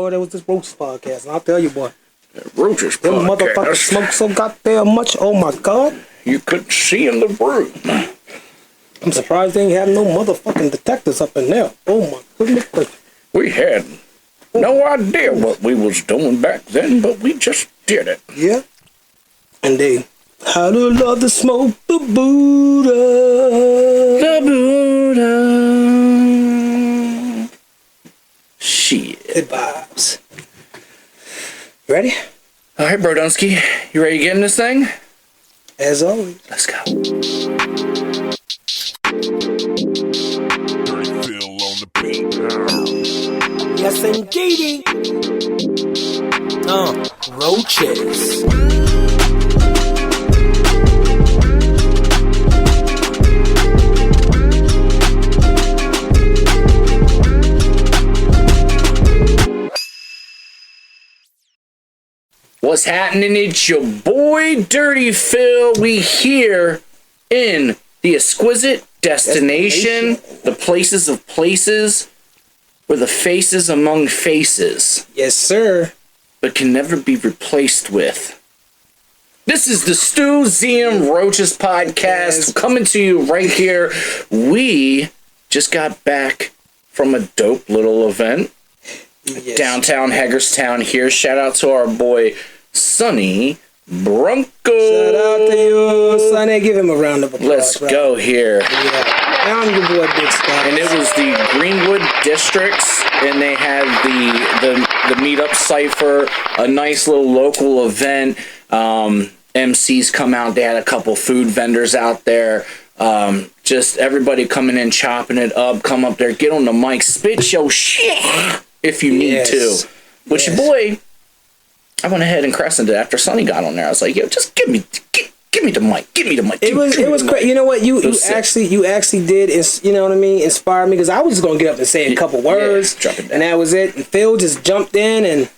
boy, that was this Roaches podcast. And I'll tell you, boy. Roaches Them podcast. motherfuckers smoke so goddamn much. Oh, my God. You couldn't see in the room. I'm surprised they ain't have no motherfucking detectives up in there. Oh, my goodness gracious. We had no idea what we was doing back then, but we just did it. Yeah. And they... How to love to smoke the Buddha. The Buddha. Shit. Good vibes. Ready? All right, Brodunski. You ready to get in this thing? As always. Let's go. Dirty Phil on the beat. Yes, indeedy. Roaches. What's happening? It's your boy, Dirty Phil. We here in the exquisite destination, the places of places, where the faces among faces, Yes, sir. but can never be replaced with. This is the Stewzium Roaches podcast, Yes. coming to you right here. We just got back from a dope little event. Yes. Downtown Hagerstown here. Shout out to our boy Sonny Bronco. Shout out to you, Sonny. Give him a round of applause. Let's bro. go here. Yeah. I'm your boy, Big Scott. And it was the Greenwood Districts, and they had the meetup cipher, a nice little local event. MCs come out. They had a couple food vendors out there. Just everybody coming in, chopping it up. Come up there, get on the mic, spit your shit if you need to. Which your boy, I went ahead and crescented after Sonny got on there. I was like, yo, just give me the mic. Give me the mic. It was great. You know what? You actually did. You know what I mean? Inspire me, because I was just gonna get up and say a couple words, drop it down. and that was it. And Phil just jumped in, and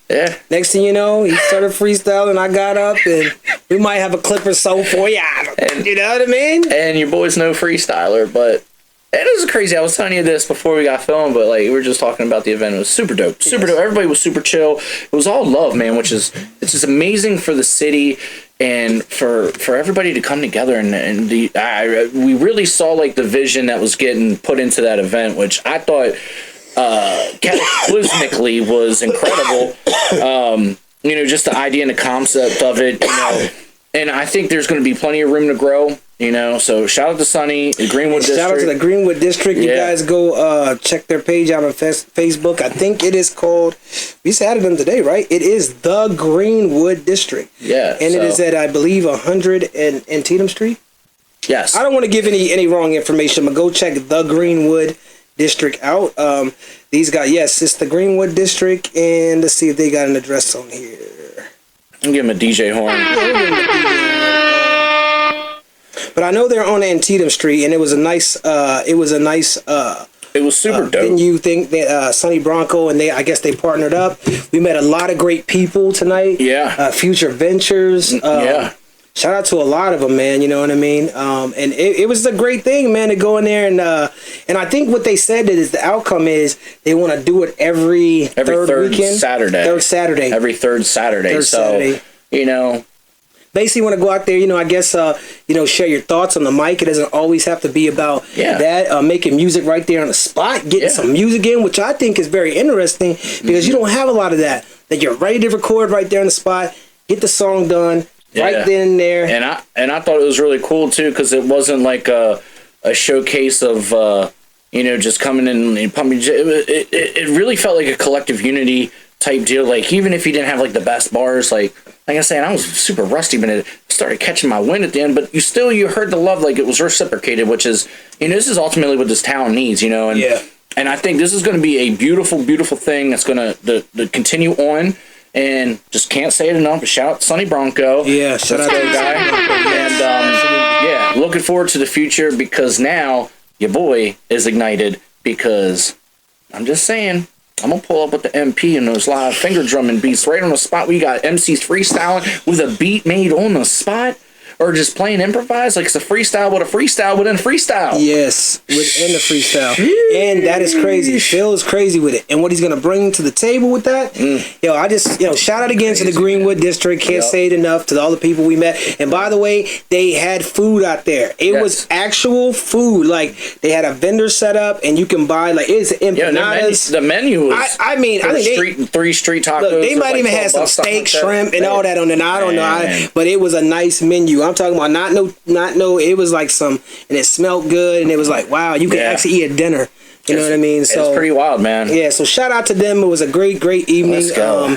next thing you know, he started freestyling. I got up, and we might have a clip or so for you. You know what I mean? And your boy's no freestyler, but it was crazy. I was telling you this before we got filmed, but like we were just talking about the event. It was super dope. Super dope. Everybody was super chill. It was all love, man, which is it's just amazing for the city and for everybody to come together, and we really saw like the vision that was getting put into that event, which I thought cataclysmically was incredible. You know, just the idea and the concept of it, you know, and I think there's going to be plenty of room to grow. You know, so shout out to Sonny, the Greenwood District. Shout out to the Greenwood District. You guys go check their page out on Facebook. I think it is called, we just added them today, right? It is the Greenwood District. Yeah. And it is at, I believe, 100 and Tatum Street. Yes. I don't want to give any wrong information, but go check the Greenwood District out. These guys, yes, it's the Greenwood District, and let's see if they got an address on here. I'm give him a DJ horn. But I know they're on Antietam Street, and it was a nice. It was super dope. Didn't you think that Sonny Bronco and I guess they partnered up? We met a lot of great people tonight. Yeah. Future Ventures. Yeah. Shout out to a lot of them, man. You know what I mean? And it was a great thing, man, to go in there and I think what they said is the outcome is they want to do it every third weekend. Saturday. Third Saturday. Every third Saturday. Saturday. You know. Basically, want to go out there, you know, I guess, you know, share your thoughts on the mic. It doesn't always have to be about that. Making music right there on the spot, getting some music in, which I think is very interesting because you don't have a lot of that. That you're ready to record right there on the spot, get the song done right then and there. And I thought it was really cool too because it wasn't like a showcase of you know, just coming in and pumping. It really felt like a collective unity type deal. Like even if you didn't have like the best bars, like I said, I was super rusty, but it started catching my wind at the end. But you heard the love, like it was reciprocated, which is, you know, this is ultimately what this town needs, you know. And I think this is going to be a beautiful, beautiful thing that's going to continue on. And just can't say it enough. Shout out to Sonny Bronco. Yeah, shout out to that guy. And looking forward to the future because now your boy is ignited. Because I'm just saying, I'm going to pull up with the MP and those live finger drumming beats right on the spot. We got MCs freestyling with a beat made on the spot. or just plain improvise. Like it's a freestyle with a freestyle within freestyle. Yes, within the freestyle. And that is crazy. Phil is crazy with it. And what he's going to bring to the table with that, I just, shout out again to the Greenwood District. Can't say it enough to all the people we met. And by the way, they had food out there. It was actual food. Like, they had a vendor set up, and you can buy, like, it's empanadas. The menu was, I think three street tacos. Look, they might even have some steak, shrimp, and all that on there. I don't know. But it was a nice menu. I'm talking about not no, it was like some, and it smelled good, and it was like, wow, you can actually eat a dinner. You know what I mean? So it's pretty wild, man. Yeah, so shout out to them. It was a great evening. Let's go.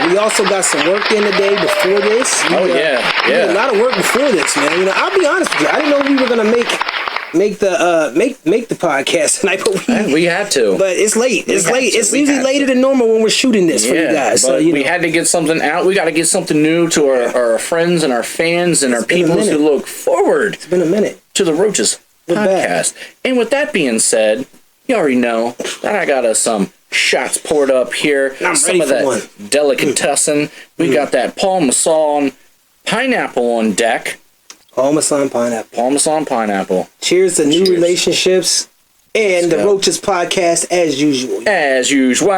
We also got some work in the day before this. We did a lot of work before this, man. I'll be honest with you. I didn't know we were gonna make the podcast tonight, but we had to. But it's late. It's late. It's usually later than normal when we're shooting this for you guys. So we had to get something out. We got to get something new to our friends and our fans and our people who look forward. It's been a minute to the Roaches podcast. And with that being said, you already know that I got us some shots poured up here. I'm some of that delicatessen. We got that Parmesan pineapple on deck. Parmesan pineapple. Parmesan pineapple. Cheers to new relationships and the Roaches podcast as usual. As usual.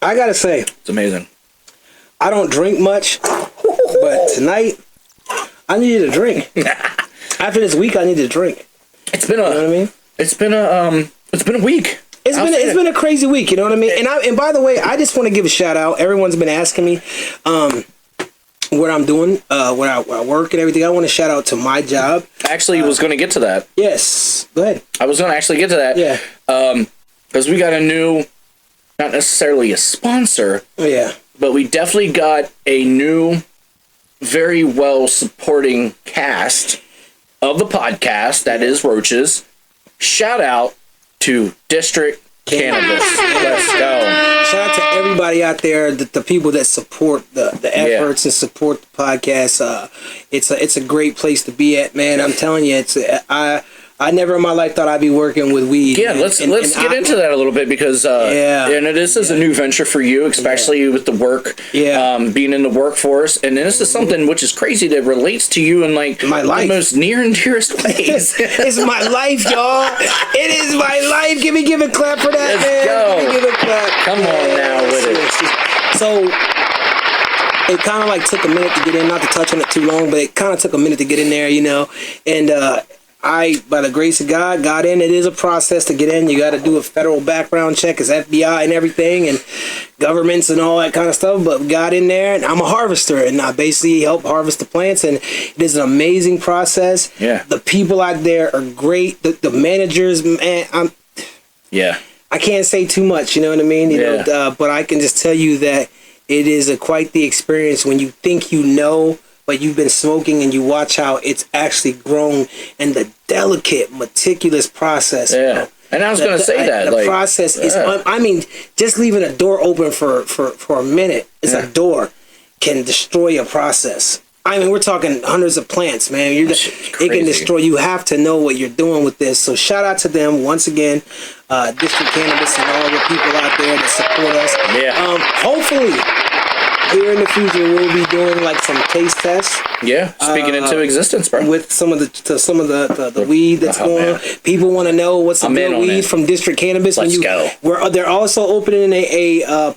I gotta say, it's amazing. I don't drink much, but tonight I needed a drink. After this week, I need to drink. It's been a. You know what I mean? It's been a week. It's been a crazy week. You know what I mean? And by the way, I just want to give a shout out. Everyone's been asking me what I'm doing, where I work and everything. I want to shout out to my job. Actually, was going to get to that. Yes, go ahead. I was going to actually get to that. Yeah. Because we got a new, not necessarily a sponsor. Yeah. But we definitely got a new, very well supporting cast of the podcast, that is Roaches. Shout out to District Cannabis. Let's go. Shout out to everybody out there, the people that support the efforts and support the podcast. It's a great place to be at, man. I'm telling you, I never in my life thought I'd be working with weed. Yeah, let's get into that a little bit because this is a new venture for you, especially with the work, being in the workforce, and this is something which is crazy that relates to you in like my life, the most near and dearest ways. It's my life, y'all. It is my life. Give a clap for that, man. Go. Give a clap. Come on now with it. So it kind of like took a minute to get in, not to touch on it too long, but it kind of took a minute to get in there, and I, by the grace of God, got in. It is a process to get in. You got to do a federal background check. It's FBI and everything, and governments and all that kind of stuff. But we got in there, and I'm a harvester, and I basically help harvest the plants, and it is an amazing process. Yeah. The people out there are great. The managers, man, I can't say too much, you know what I mean? You know, but I can just tell you that it is quite the experience when you think you know, but you've been smoking and you watch how it's actually grown and the delicate, meticulous process. Yeah. Bro. And I was going to say that. The process is, I mean, just leaving a door open for a minute, a door, can destroy a process. I mean, we're talking hundreds of plants, man. It can destroy. You have to know what you're doing with this. So shout out to them once again, District Cannabis and all the people out there that support us. Yeah. Hopefully, here in the future, we'll be doing like some taste tests. Yeah, speaking into existence, bro. With some of the weed that's going on. People want to know what's the good weed from District Cannabis. Let's go. They're also opening a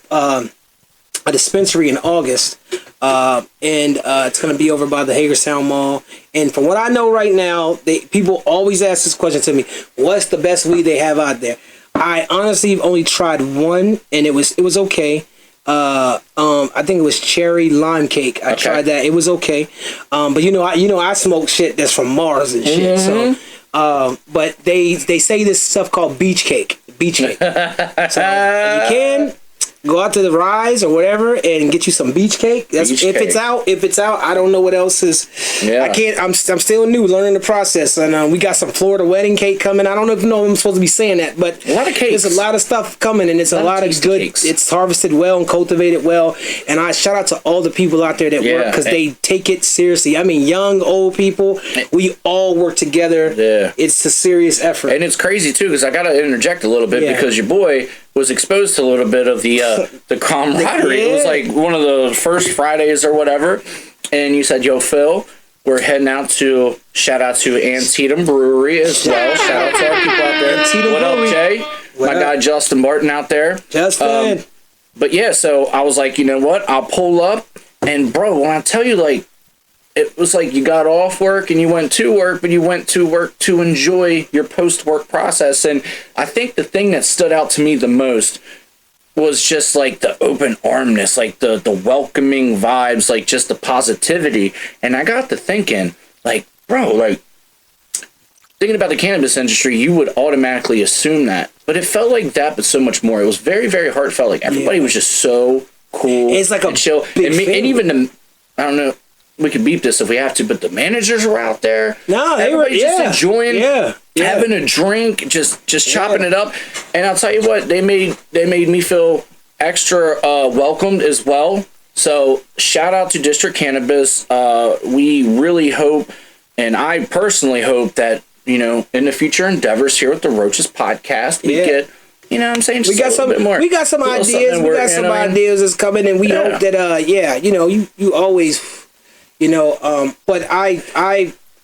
dispensary in August, and it's going to be over by the Hagerstown Mall. And from what I know right now, people always ask this question to me: what's the best weed they have out there? I honestly have only tried one, and it was okay. I think it was cherry lime cake. I tried that. It was okay. But I smoke shit that's from Mars and shit. So, but they say this stuff called beach cake. So you can go out to the Rise or whatever and get you some beach cake. It's out. If it's out, I don't know what else is. Yeah. I can't. I'm still new, learning the process. And we got some Florida wedding cake coming. I don't know if I'm supposed to be saying that, but a lot of cakes. There's a lot of stuff coming, and it's a lot of good. Cakes. It's harvested well and cultivated well. And I shout out to all the people out there that work because they take it seriously. I mean, young, old people, we all work together. Yeah, it's a serious effort. And it's crazy too because I got to interject a little bit because your boy was exposed to a little bit of the camaraderie. It was like one of the first Fridays or whatever, and you said, "Yo, Phil, we're heading out to shout out to Antietam Brewery as well. Shout out to our people out there. Antietam What Brewery. up, Jay? My guy Justin Barton out there. Justin. But yeah, so I was like, you know what? I'll pull up, and bro, when I tell you, like, it was like you got off work and you went to work, but you went to work to enjoy your post-work process. And I think the thing that stood out to me the most was just like the open armness, like the welcoming vibes, like just the positivity. And I got to thinking, like, bro, like, thinking about the cannabis industry, you would automatically assume that. But it felt like that, but so much more. It was very, very heartfelt. Like, everybody was just so cool. It's like a chill. And even the, I don't know, we could beep this if we have to, but the managers were out there. No, they were just enjoying, having a drink, just chopping it up. And I'll tell you what, they made me feel extra welcomed as well. So shout out to District Cannabis. We really hope, and I personally hope that, you know, in the future endeavors here with the Roaches podcast, we get, you know what I'm saying? We got some ideas. We got some ideas that's coming, and we hope that, you know, you always, you know, but I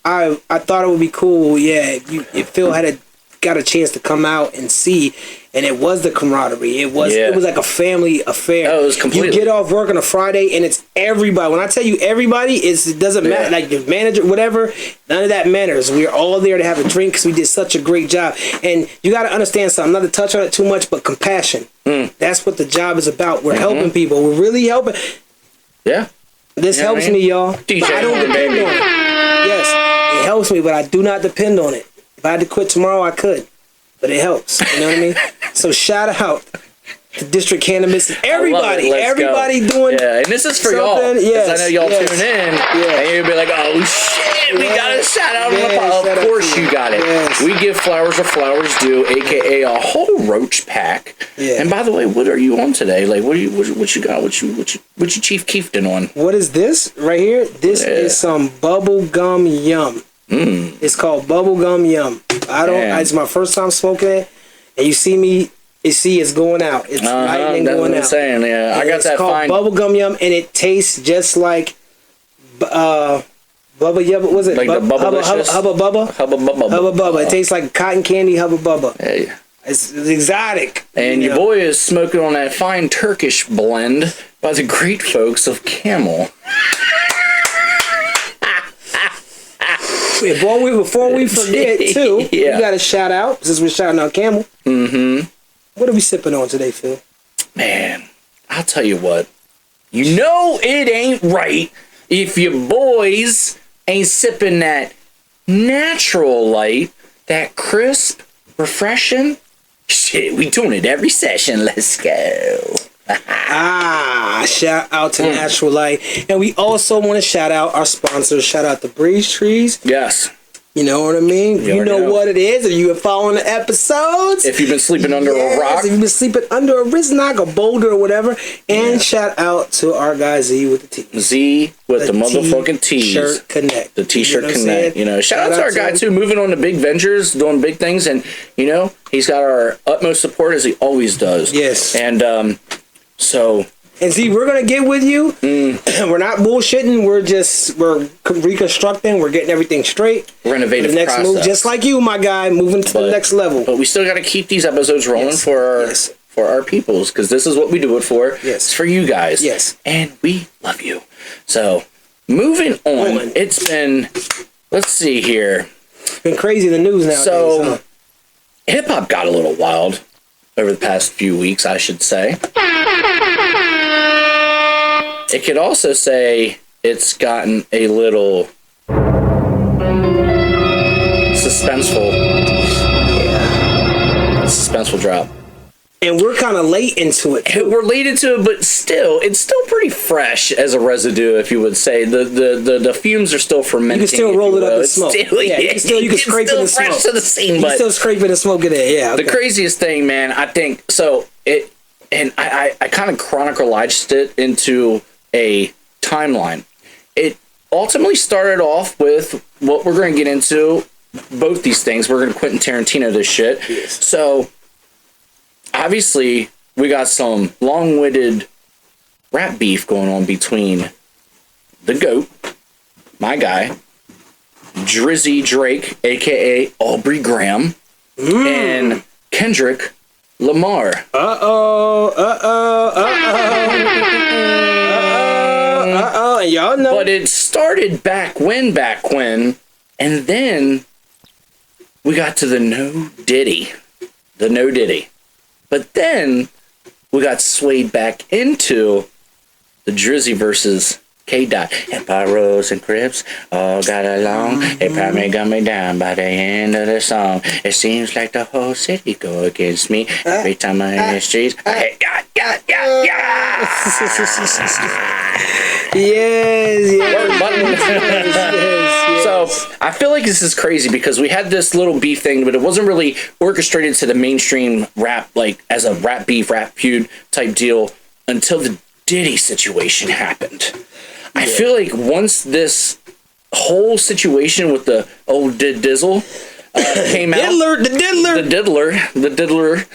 thought it would be cool, if Phil got a chance to come out and see, and it was the camaraderie. It was like a family affair. Oh, it was completely. You get off work on a Friday, and it's everybody. When I tell you everybody, it doesn't matter. Like the manager, whatever, none of that matters. We're all there to have a drink because we did such a great job. And you got to understand something. Not to touch on it too much, but compassion. That's what the job is about. We're helping people. We're really helping. Yeah. This helps me, y'all. DJ, but I don't depend on it. Yes, it helps me, but I do not depend on it. If I had to quit tomorrow, I could. But it helps. You know what I mean? So shout out to District Cannabis. Everybody doing. Yeah, and this is for y'all. Because I know y'all tune in. And you'll be like, oh shit, we got a shout out on the pod. Of course you got it. Yes. We give flowers where flowers due, aka a whole roach pack. Yeah. And by the way, what are you on today? Like, what you got? What you Chief Keefton on? What is this right here? This is some bubblegum yum. It's called bubblegum yum. It's my first time smoking it, and you see me. It's going out. It's lightning going out. Saying, I got that. It's called bubblegum yum, and it tastes just like Bubba Yubba. What was it? Like the Bubba-licious? Hubba Bubba. Hubba Bubba. Hubba Bubba. It tastes like cotton candy Hubba Bubba. Hey. It's exotic. And your boy is smoking on that fine Turkish blend by the great folks of Camel. Before we forget, too, we got a shout out, since we're shouting out Camel. What are we sipping on today, Phil? Man, I'll tell you what. You know it ain't right if your boys ain't sipping that natural light, that crisp, refreshing. Shit, we doing it every session. Let's go. Shout out to Natural Light. And we also want to shout out our sponsors. Shout out to Breeze Trees. Yes. You know what I mean? You know what it is. If you have following the episodes. If you've been sleeping under a rock. If you've been sleeping under a Riznock, a boulder, or whatever. And shout out to our guy Z with the T. Z with the motherfucking T's. T-shirt Connect. The T-shirt Connect. You know, shout out to our guy too, moving on to big ventures, doing big things. And, you know, he's got our utmost support as he always does. Yes. And And see, we're gonna get with you. We're not bullshitting. We're reconstructing. We're getting everything straight. Renovative the next process. move, just like you, my guy, moving to the next level. But we still got to keep these episodes rolling for our peoples, because this is what we do it for. Yes, it's for you guys. Yes, and we love you. So moving on, it's been. Let's see here. It's been crazy in the news nowadays. So hip hop got a little wild over the past few weeks, I should say. It could also say it's gotten a little suspenseful. Suspenseful drop. And we're kind of late into it, too. We're late into it, but still, it's still pretty fresh as a residue, if you would say. The fumes are still fermenting. You can still roll it up and smoke. Still, you can scrape it and smoke. Fresh to the scene, you can still scrape it and smoke it in, yeah. Okay. The craziest thing, man, I think, I kind of chronologized it into a timeline. It ultimately started off with what we're going to get into, both these things. We're going to Quentin Tarantino this shit. Yes. So, obviously we got some long-witted rap beef going on between the GOAT, my guy, Drizzy Drake, aka Aubrey Graham, and Kendrick Lamar. Y'all know. But it started back when, and then we got to the no Diddy. But then we got swayed back into the Drizzy versus K-Dot. And Rose and Crips all got along. They probably got me down by the end of the song. It seems like the whole city go against me. Every time I'm in the streets, I Yes. So I feel like this is crazy because we had this little beef thing, but it wasn't really orchestrated to the mainstream rap, like as a rap beef, rap feud type deal until the Diddy situation happened. I feel like once this whole situation with the old Dizzle came out, the diddler,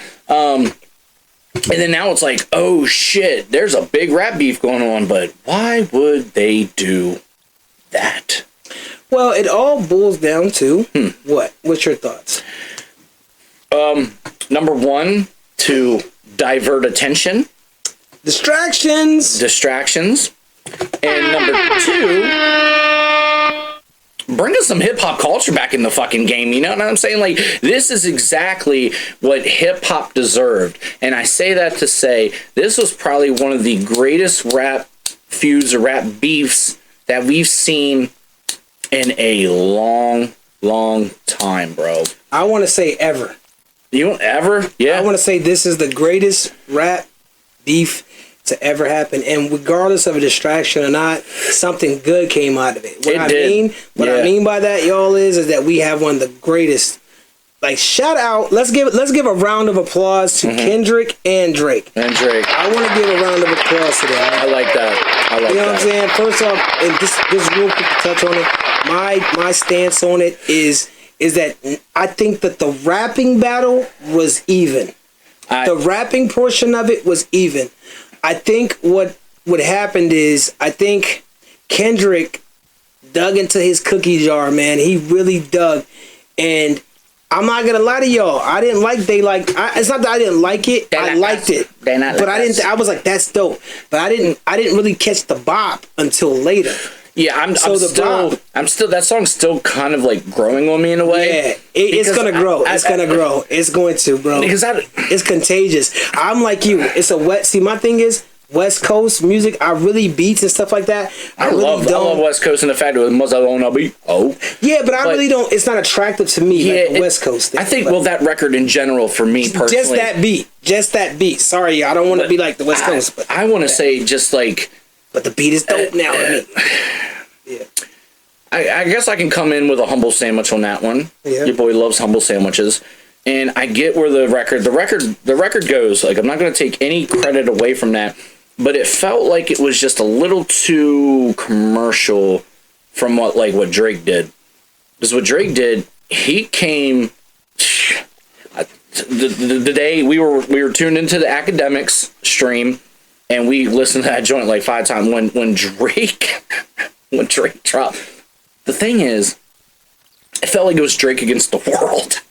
and then now it's like, oh shit, there's a big rap beef going on, but why would they do that? Well, it all boils down to what? What's your thoughts? Number one, to divert attention. Distractions. And number two, bring us some hip-hop culture back in the fucking game. You know what I'm saying? Like, this is exactly what hip-hop deserved. And I say that to say, this was probably one of the greatest rap feuds or rap beefs that we've seen in a long, long time, bro. I want to say ever. You want ever? Yeah. I want to say this is the greatest rap beef to ever happen, and regardless of a distraction or not, something good came out of it. What I mean by that, y'all, is that we have one of the greatest. Like, shout out! Let's give a round of applause to Kendrick and Drake. I want to give a round of applause to them. I like that. You know what I'm saying? First off, and just real quick to touch on it, my stance on it is that I think that the rapping battle was even. The rapping portion of it was even. I think what happened is, I think Kendrick dug into his cookie jar, man. He really dug. And I'm not gonna lie to y'all, I didn't like it's not that I didn't like it. I liked it. But I was like, that's dope. But I didn't really catch the bop until later. Yeah, I'm still that song's still kind of like growing on me in a way. Yeah, it's gonna grow. It's going to, bro. Because it's contagious. I'm like you. My thing is West Coast music. I really beats and stuff like that. I love West Coast and the fact that it was on a beat. Yeah, but I really don't. It's not attractive to me like the West Coast thing. I think that record in general for me personally. Just that beat. Sorry, I don't want to be like the West Coast, but I want to say just like. But the beat is dope now. Yeah. I guess I can come in with a humble sandwich on that one. Yeah. Your boy loves humble sandwiches. And I get where the record goes. Like, I'm not going to take any credit away from that, but it felt like it was just a little too commercial from what Drake did. Because what Drake did, he came the day we were tuned into the Academics stream. And we listened to that joint like 5 times when Drake dropped. The thing is, it felt like it was Drake against the world.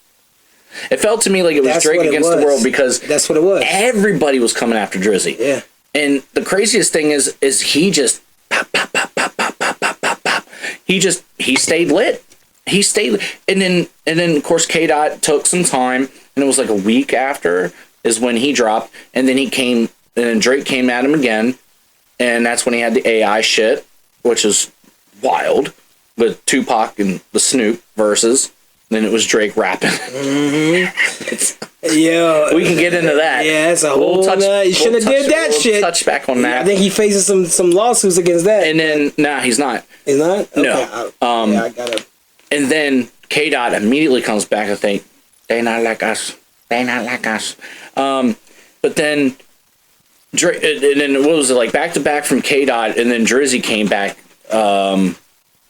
It felt to me like it was Drake against the world because that's what it was. Everybody was coming after Drizzy. Yeah. And the craziest thing is he just pop, pop, pop, pop, pop, pop, pop, pop, pop. He stayed lit. And then of course K-Dot took some time, and it was like a week after is when he dropped, and then Drake came at him again, and that's when he had the AI shit, which is wild, with Tupac and the Snoop verses. Then it was Drake rapping. Yeah, we can get into that. Yeah, that's a whole. You shouldn't have did that shit. Touch back on that. I think he faces some lawsuits against that. And then he's not. He's not. Okay. No. I gotta. And then K-Dot immediately comes back and think they not like us. But then. And then what was it, like back to back from K-Dot, and then Drizzy came back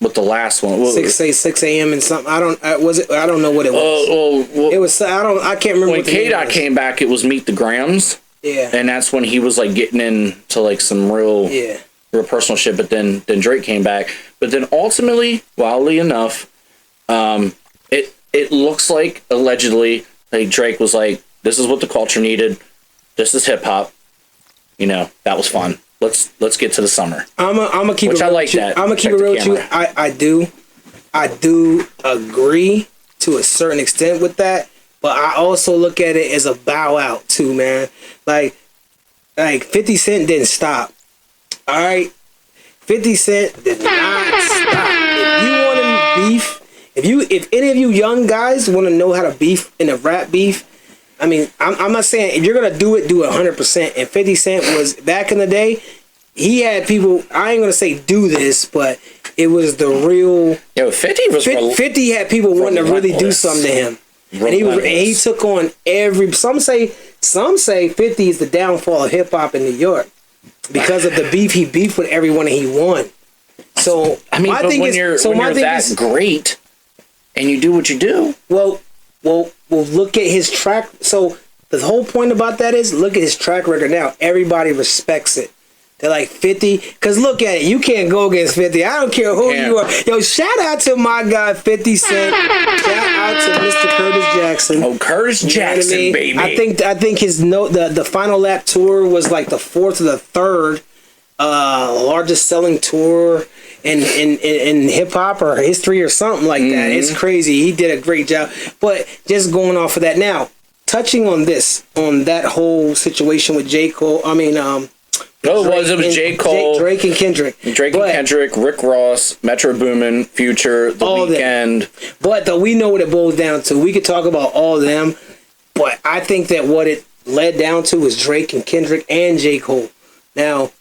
with the last one. 6 a.m. and something. I don't know what it was. Well, it was. I can't remember. When K-Dot came back, it was Meet the Grams. Yeah. And that's when he was like getting into like some real personal shit. But then Drake came back. But then ultimately, wildly enough, it looks like allegedly like Drake was like, "This is what the culture needed. This is hip hop. You know, that was fun. Let's get to the summer." I'm gonna keep it real with you. I'm gonna keep it real with you. I do agree to a certain extent with that, but I also look at it as a bow out too, man. Like 50 Cent didn't stop. All right, 50 Cent did not stop. If you want to beef, if any of you young guys want to know how to beef in a rap beef, I mean, I'm not saying if you're gonna do it 100%. And 50 Cent was back in the day. He had people. I ain't gonna say do this, but it was the real. 50 had people wanting to really do something to him, and he took on every. Some say 50 is the downfall of hip hop in New York because of the beef he beefed with everyone and he won. So I mean, when you're that great and you do what you do, well, look at his track. So the whole point about that is look at his track record now. Everybody respects it. They're like 50, because look at it. You can't go against 50. I don't care who you are. Yo, shout out to my guy 50 Cent. Shout out to Mr. Curtis Jackson. Oh, Curtis Jackson, baby. I think his the Final Lap tour was like the 4th or the 3rd largest selling tour in hip hop or history or something like that. It's crazy. He did a great job. But just going off of that now, touching on that whole situation with J. Cole. I mean, it was J. Cole, Drake and Kendrick, Rick Ross, Metro Boomin, Future, The Weeknd. But we know what it boils down to. We could talk about all of them, but I think that what it led down to was Drake and Kendrick and J. Cole. Now,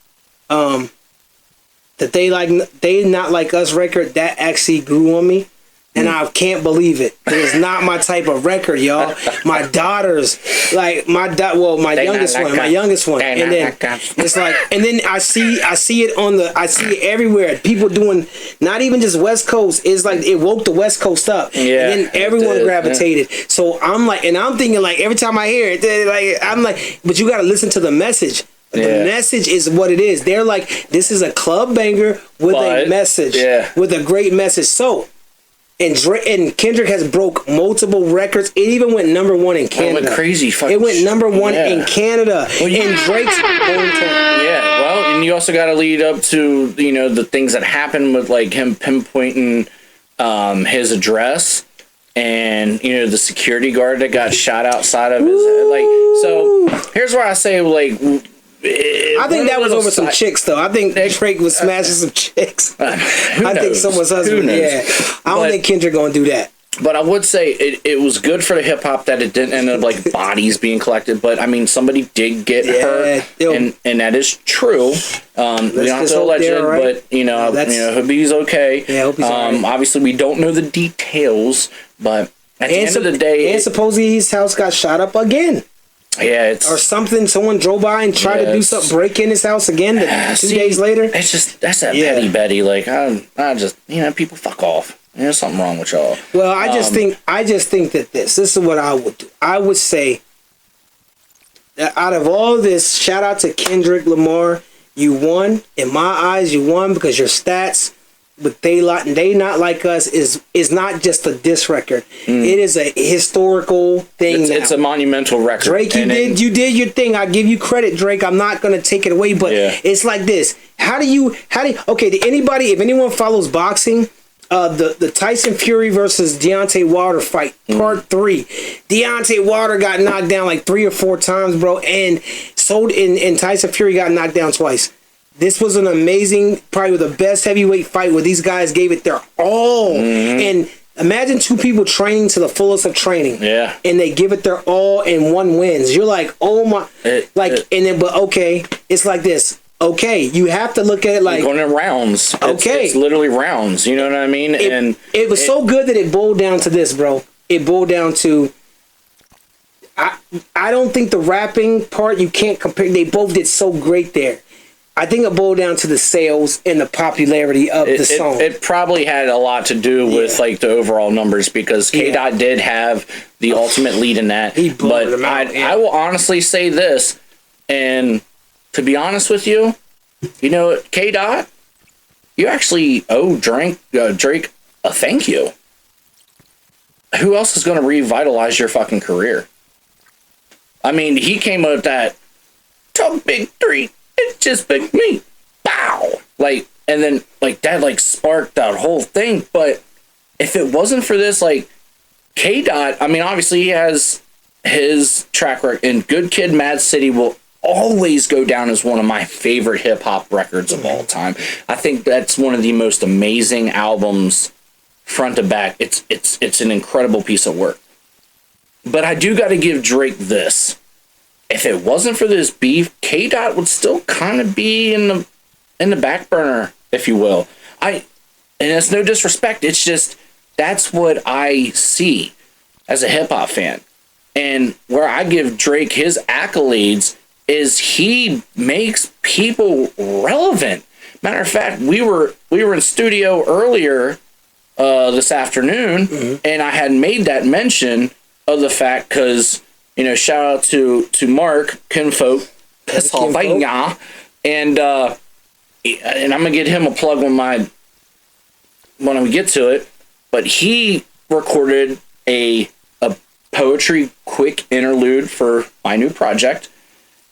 that they not like us record that actually grew on me. And I can't believe it. It's not my type of record, y'all. My daughters, like my youngest one, and then it's like, and then I see it everywhere. People doing not even just West Coast. It's like it woke the West Coast up, and then everyone gravitated. Yeah. So I'm like, and I'm thinking like every time I hear it, like I'm like, but you got to listen to the message. The message is what it is. They're like, this is a club banger with a message, with a great message. So. And Kendrick has broke multiple records. It even went number 1 in Canada. It went crazy. It went number 1 in Canada. In Drake's hometown. Yeah, well, and you also got to lead up to, the things that happened with, like, him pinpointing his address and, the security guard that got shot outside of his... Like, so, here's where I say, like... I think that was over some chicks, though. I think Drake was smashing some chicks. I think someone's husband. Yeah, I don't think Kendrick gonna do that. But I would say it was good for the hip hop that it didn't end up like bodies being collected. But I mean, somebody did get hurt, and that is true. We don't have to allege it, right? But Habib's okay. Yeah, Habib's right. Obviously, we don't know the details, but at the end of the day, and supposedly his house got shot up again. Yeah, or something. Someone drove by and tried to do something, break in his house again. 2 days later, that's that petty Betty. Like I just people fuck off. There's something wrong with y'all. Well, I just think that this is what I would do. I would say that out of all this, shout out to Kendrick Lamar. You won in my eyes. You won because your stats. But they not like us is not just a diss record. It is a historical thing. It's a monumental record. Drake, you did your thing. I give you credit, Drake. I'm not gonna take it away, but it's like this. How do you okay, if anyone follows boxing, the Tyson Fury versus Deontay Wilder fight, part 3. Deontay Wilder got knocked down like 3 or 4 times, bro, and Tyson Fury got knocked down twice. This was an amazing, probably the best heavyweight fight where these guys gave it their all. And imagine 2 people training to the fullest of training. Yeah. And they give it their all and one wins. You're like, oh my. But okay, it's like this. Okay, you have to look at it like. You're going in rounds. It's literally rounds. You know what I mean? It was so good that it boiled down to this, bro. It boiled down to. I don't think the rapping part, you can't compare. They both did so great there. I think it boiled down to the sales and the popularity of the song. It probably had a lot to do with like the overall numbers, because K-Dot did have the ultimate lead in that. But I will honestly say this, and to be honest with you, you know, K-Dot, you actually owe Drake a thank you. Who else is going to revitalize your fucking career? I mean, he came up with that "Talk Big 3, it's just big me." Bow! Like, and then, like, that, like, sparked that whole thing. But if it wasn't for this, like, K-Dot, I mean, obviously he has his track record, and Good Kid, Mad City will always go down as one of my favorite hip-hop records of all time. I think that's one of the most amazing albums, front to back. It's an incredible piece of work. But I do got to give Drake this. If it wasn't for this beef, K-Dot would still kind of be in the back burner, if you will. And it's no disrespect. It's just, that's what I see as a hip-hop fan. And where I give Drake his accolades is he makes people relevant. Matter of fact, we were in studio earlier this afternoon, and I had made that mention of the fact, because, you know, shout out to Mark Kinfolk, and I'm gonna get him a plug when we get to it. But he recorded a poetry quick interlude for my new project,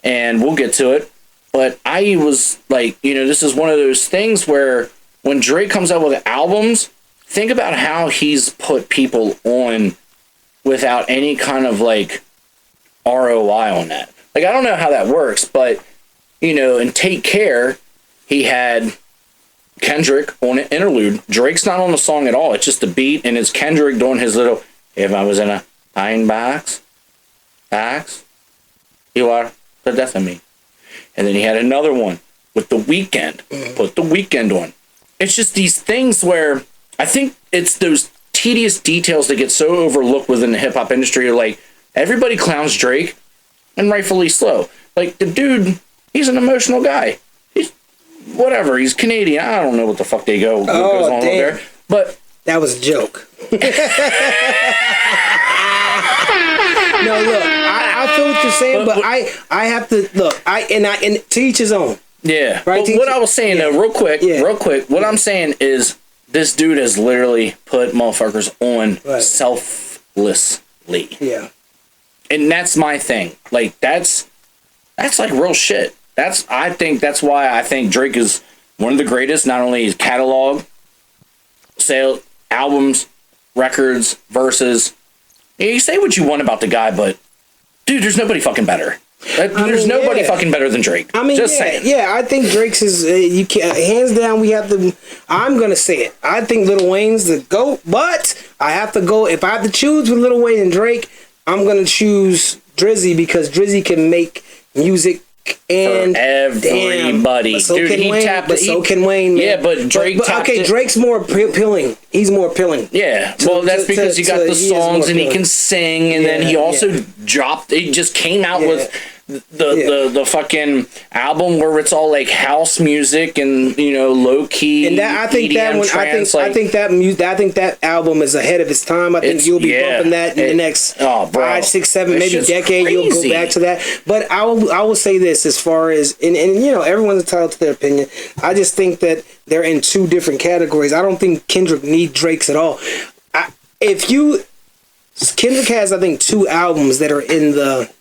and we'll get to it. But I was like, you know, this is one of those things where when Drake comes out with albums, think about how he's put people on without any kind of like ROI on that. Like, I don't know how that works, but, you know, in Take Care, he had Kendrick on an interlude. Drake's not on the song at all. It's just the beat, and it's Kendrick doing his little, "If I was in a pine box, you are the death of me." And then he had another one with The Weeknd. Put The Weeknd on. It's just these things where I think it's those tedious details that get so overlooked within the hip-hop industry. Like, everybody clowns Drake, and rightfully so. Like, the dude, he's an emotional guy. He's whatever. He's Canadian. I don't know what the fuck they goes on over there. But that was a joke. No, look, I feel what you're saying, but I have to look. And to each his own. Yeah. Right. But what I was saying though, real quick. What I'm saying is, this dude has literally put motherfuckers on selflessly. Yeah. And that's my thing. Like, that's like real shit. I think that's why I think Drake is one of the greatest. Not only his catalog, sale, albums, records, verses. You say what you want about the guy, but dude, there's nobody fucking better. There's nobody fucking better than Drake. I mean, just saying. Yeah, I think Drake's is you can't, hands down. We have to. I'm gonna say it. I think Lil Wayne's the GOAT, but I have to go. If I have to choose with Lil Wayne and Drake, I'm gonna choose Drizzy, because Drizzy can make music and for everybody. So dude, he tapped. But so can Wayne. Man. Yeah, but Drake. Okay, Drake's more appealing. He's more appealing. Yeah, well, that's because he got the songs and he can sing, and then he also dropped. He just came out with the fucking album where it's all like house music and, you know, low key. And that, I think EDM that one. Trance, I think that album is ahead of its time. I think you'll be bumping that in the next 5, 6, 7, maybe decade. Crazy. You'll go back to that. But I will say this, as far as and you know, everyone's entitled to their opinion. I just think that they're in two different categories. I don't think Kendrick needs Drake's at all. Kendrick has, I think, 2 albums that are in the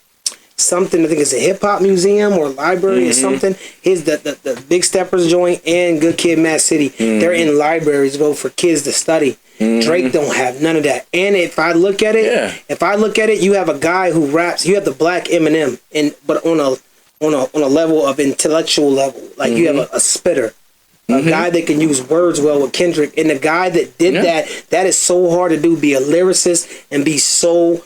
something. I think it's a hip-hop museum or library or something. His the Big Steppers joint and Good Kid, Mad City. They're in libraries, for kids to study. Drake don't have none of that. And if I look at it, you have a guy who raps. You have the Black Eminem, but on a level of intellectual level. Like you have a spitter. A guy that can use words well with Kendrick, and the guy that did that is so hard to do. Be a lyricist and be so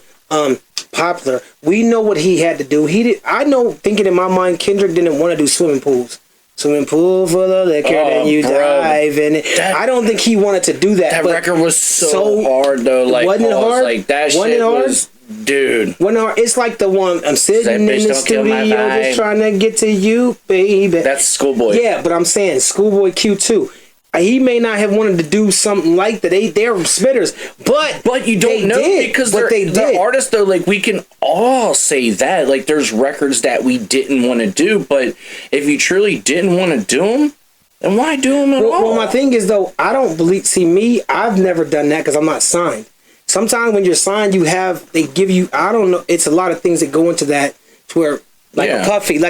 popular. We know what he had to do. I know, thinking in my mind, Kendrick didn't want to do swimming pools. Swimming pool full of liquor, then you dive in it. I don't think he wanted to do that. That record was so hard though. Like, wasn't it hard? Like, that wasn't shit it hard? was Dude. It's like the one, I'm sitting in the studio just trying to get to you, baby. That's Schoolboy. Yeah, but I'm saying Schoolboy Q too. He may not have wanted to do something like that. They're spitters, but you don't know because they're artists though. Like we can all say that. Like there's records that we didn't want to do, but if you truly didn't want to do them, then why do them at all? Well, my thing is though, I don't believe. See me, I've never done that because I'm not signed. Sometimes when you're signed, they give you. I don't know. It's a lot of things that go into that to where. A Puffy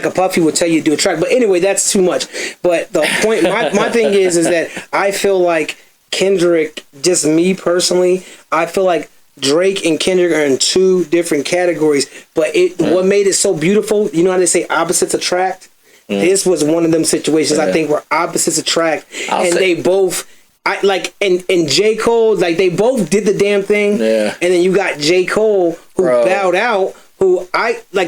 would tell you to do a track. But anyway, that's too much. But the point, my thing is that I feel like Kendrick, just me personally, I feel like Drake and Kendrick are in two different categories. But what made it so beautiful, you know how they say opposites attract? This was one of them situations, I think, where opposites attract. They both... and J. Cole, like they both did the damn thing. Yeah. And then you got J. Cole who bowed out. Who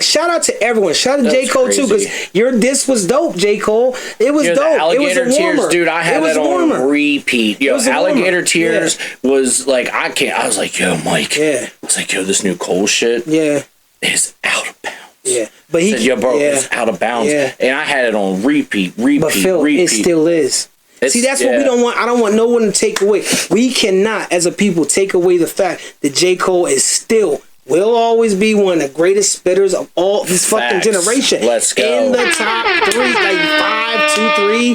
shout out to everyone. Shout out to J. Cole too, because your diss was dope, J. Cole. It was dope. Alligator it was a warmer. Tears, dude. I had it on repeat. Yo, Alligator Tears was like I was like, yo, Mike. Yeah. I was like, yo, this new Cole shit. Yeah. Is out of bounds. Yeah. But he said, yo, bro, it's out of bounds. Yeah. And I had it on repeat. But Phil, it still is. See, that's what we don't want. I don't want no one to take away. We cannot, as a people, take away the fact that J. Cole is still. Will always be one of the greatest spitters of all this fucking generation. Let's go. In the top 3, like 5, 2,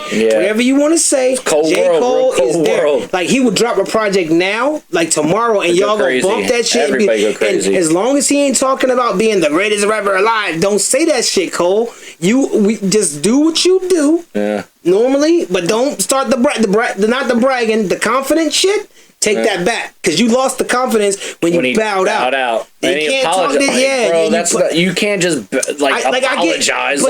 3, whatever you want to say. J. Cole is there. Like he would drop a project now, like tomorrow, and y'all gonna bump that shit. Everybody go crazy. And as long as he ain't talking about being the greatest rapper alive, don't say that shit, Cole. We just do what you do. Yeah. Normally, but don't start not the bragging, the confident shit. Take that back, because you lost the confidence when you bowed out. And he apologized. Bro, you can't just apologize.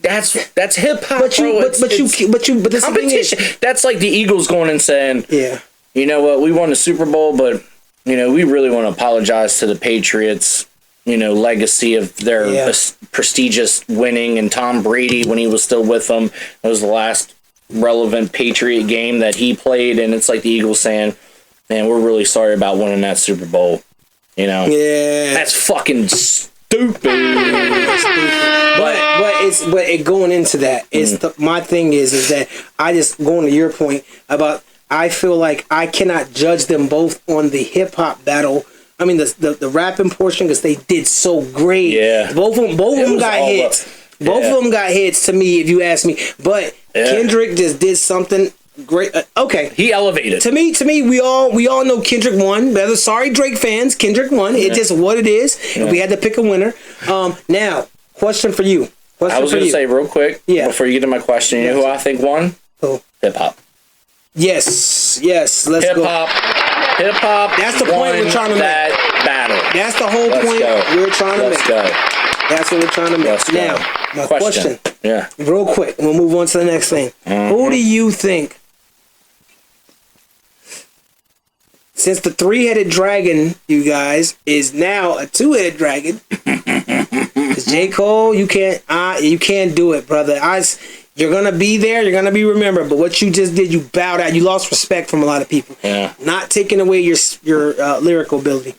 That's hip hop. But this competition. That's like the Eagles going and saying, "Yeah, you know what? We won the Super Bowl, but we really want to apologize to the Patriots. Legacy of their prestigious winning, and Tom Brady when he was still with them. It was the last relevant Patriot game that he played, and it's like the Eagles saying." Man, we're really sorry about winning that Super Bowl. Yeah, that's fucking stupid. But going into that, my thing is that I just going to your point about I feel like I cannot judge them both on the hip hop battle. I mean the rapping portion because they did so great. Yeah, both of them got hits. Both of them got hits to me, if you ask me. But Kendrick just did something. Great. Okay. He elevated. To me, we all know Kendrick won. Sorry, Drake fans. Kendrick won. It's just what it is. And we had to pick a winner. Now, question for you. I was going to say real quick. Yeah. Before you get to my question, you know who I think won? Who? Hip hop. Yes. Let's go. Hip hop. That's the point we're trying to make. That battle. That's the whole point we're trying to make. Let's go. That's what we're trying to make. Now, my question. Yeah. Real quick. We'll move on to the next thing. Who do you think? Since the 3-headed dragon, you guys, is now a 2-headed dragon, because J. Cole, you can't do it, brother. You're gonna be there, you're gonna be remembered, but what you just did, you bowed out, you lost respect from a lot of people. Yeah. Not taking away your lyrical ability.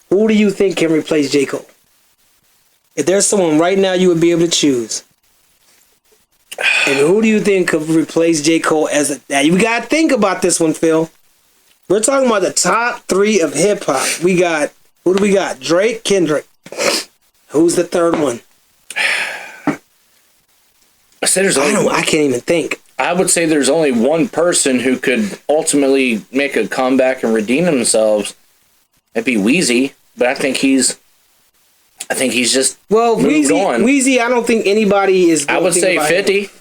Who do you think can replace J. Cole? If there's someone right now you would be able to choose, and who do you think could replace J. Cole now you gotta think about this one, Phil. We're talking about the top 3 of hip hop. Who do we got? Drake, Kendrick. Who's the third one? I can't even think. I would say there's only one person who could ultimately make a comeback and redeem themselves. That'd be Weezy, but I think he's just moved on. Weezy, I don't think anybody is. I would say 50.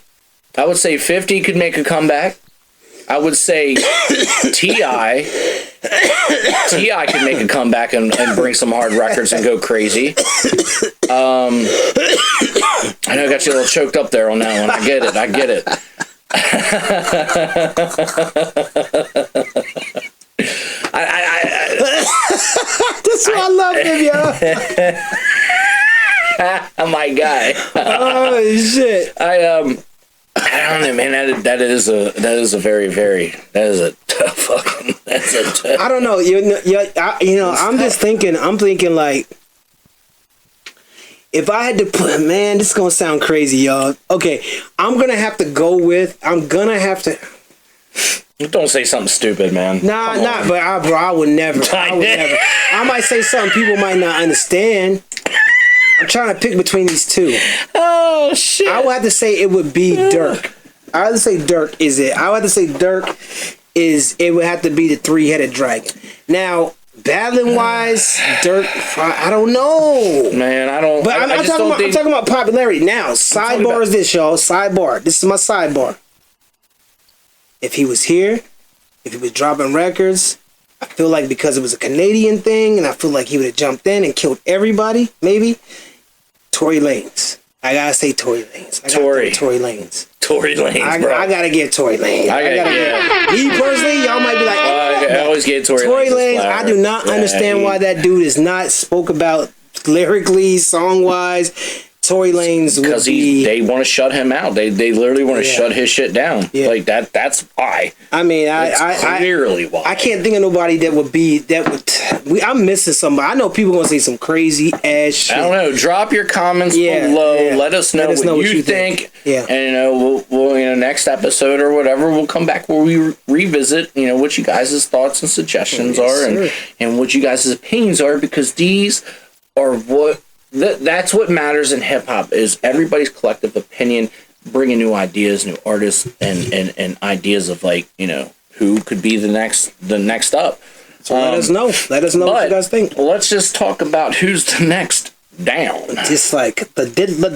I would say 50 could make a comeback. I would say T.I. could make a comeback and bring some hard records and go crazy. I know I got you a little choked up there on that one. I get it. That's why I love him, yo. My guy. Oh, shit. I don't know, man. That is a tough fucking. That's a tough. I don't know. I'm just thinking. I'm thinking like, if I had to put, man, this is gonna sound crazy, y'all. Okay, I'm gonna have to go with. Don't say something stupid, man. But I would never. I would never. I might say something people might not understand. I'm trying to pick between these two. Oh shit! I would have to say it would be Dirk. I would have to say Dirk is it. I would have to say Dirk is. It would have to be the three-headed dragon. Now, battling wise, Dirk. I don't know. Man, I don't. But I'm talking about popularity. Now, sidebar is this, y'all. Sidebar. This is my sidebar. If he was here, if he was dropping records, I feel like because it was a Canadian thing, and I feel like he would have jumped in and killed everybody, maybe. Tory Lanez. I gotta say Tory Lanez. Tory Lanez. Tory Lanez, bro. I gotta get Tory Lanez. Me personally, y'all might be like, I always get Tory Lanez. I do not understand why that dude is not spoke about lyrically, song-wise. Tory Lanez because they want to shut him out. They literally want to shut his shit down. Yeah. Like that. That's why. I mean, clearly why. I can't think of nobody that would. I'm missing somebody. I know people gonna say some crazy ass shit. I don't know. Drop your comments below. Yeah. Let us know what you think. Yeah. And we'll next episode or whatever, we'll come back where we revisit what you guys' thoughts and suggestions are and what you guys' opinions are, because these are what. That's what matters in hip hop, is everybody's collective opinion, bringing new ideas, new artists, and ideas of who could be the next up. So let us know what you guys think. Let's just talk about who's the next down. Just like the diddler.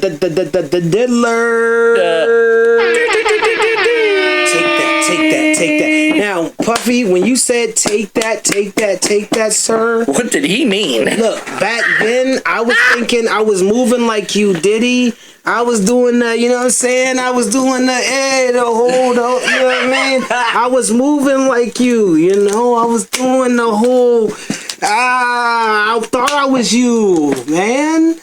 Take that. Now, Puffy, when you said take that, sir. What did he mean? Look, back then, I was thinking I was moving like you, Diddy. I was doing the, you know what I'm saying? I was doing the hold up, you know what I mean? I was moving like you, I was doing the whole, I thought I was you, man.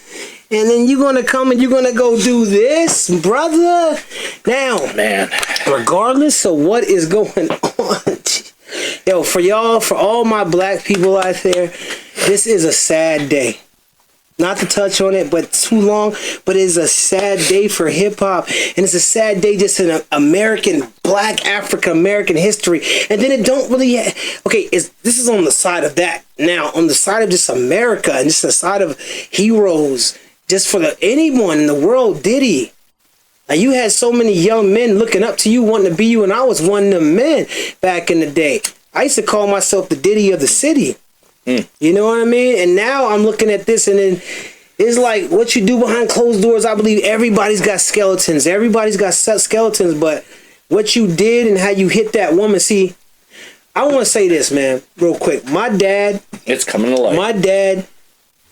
And then you're going to come and you're going to go do this, brother. Now, man, regardless of what is going on, yo, for all my black people out there, this is a sad day. Not to touch on it, but too long, but it's a sad day for hip-hop. And it's a sad day just in American, black, African-American history. And then it don't really... this is on the side of that. Now, on the side of just America and just the side of heroes... Just for anyone in the world, Diddy. Now, you had so many young men looking up to you, wanting to be you, and I was one of them men back in the day. I used to call myself the Diddy of the city. You know what I mean? And now I'm looking at this, and then it's like what you do behind closed doors. I believe everybody's got skeletons. Everybody's got skeletons, but what you did and how you hit that woman. See, I want to say this, man, real quick. My dad. It's coming to light.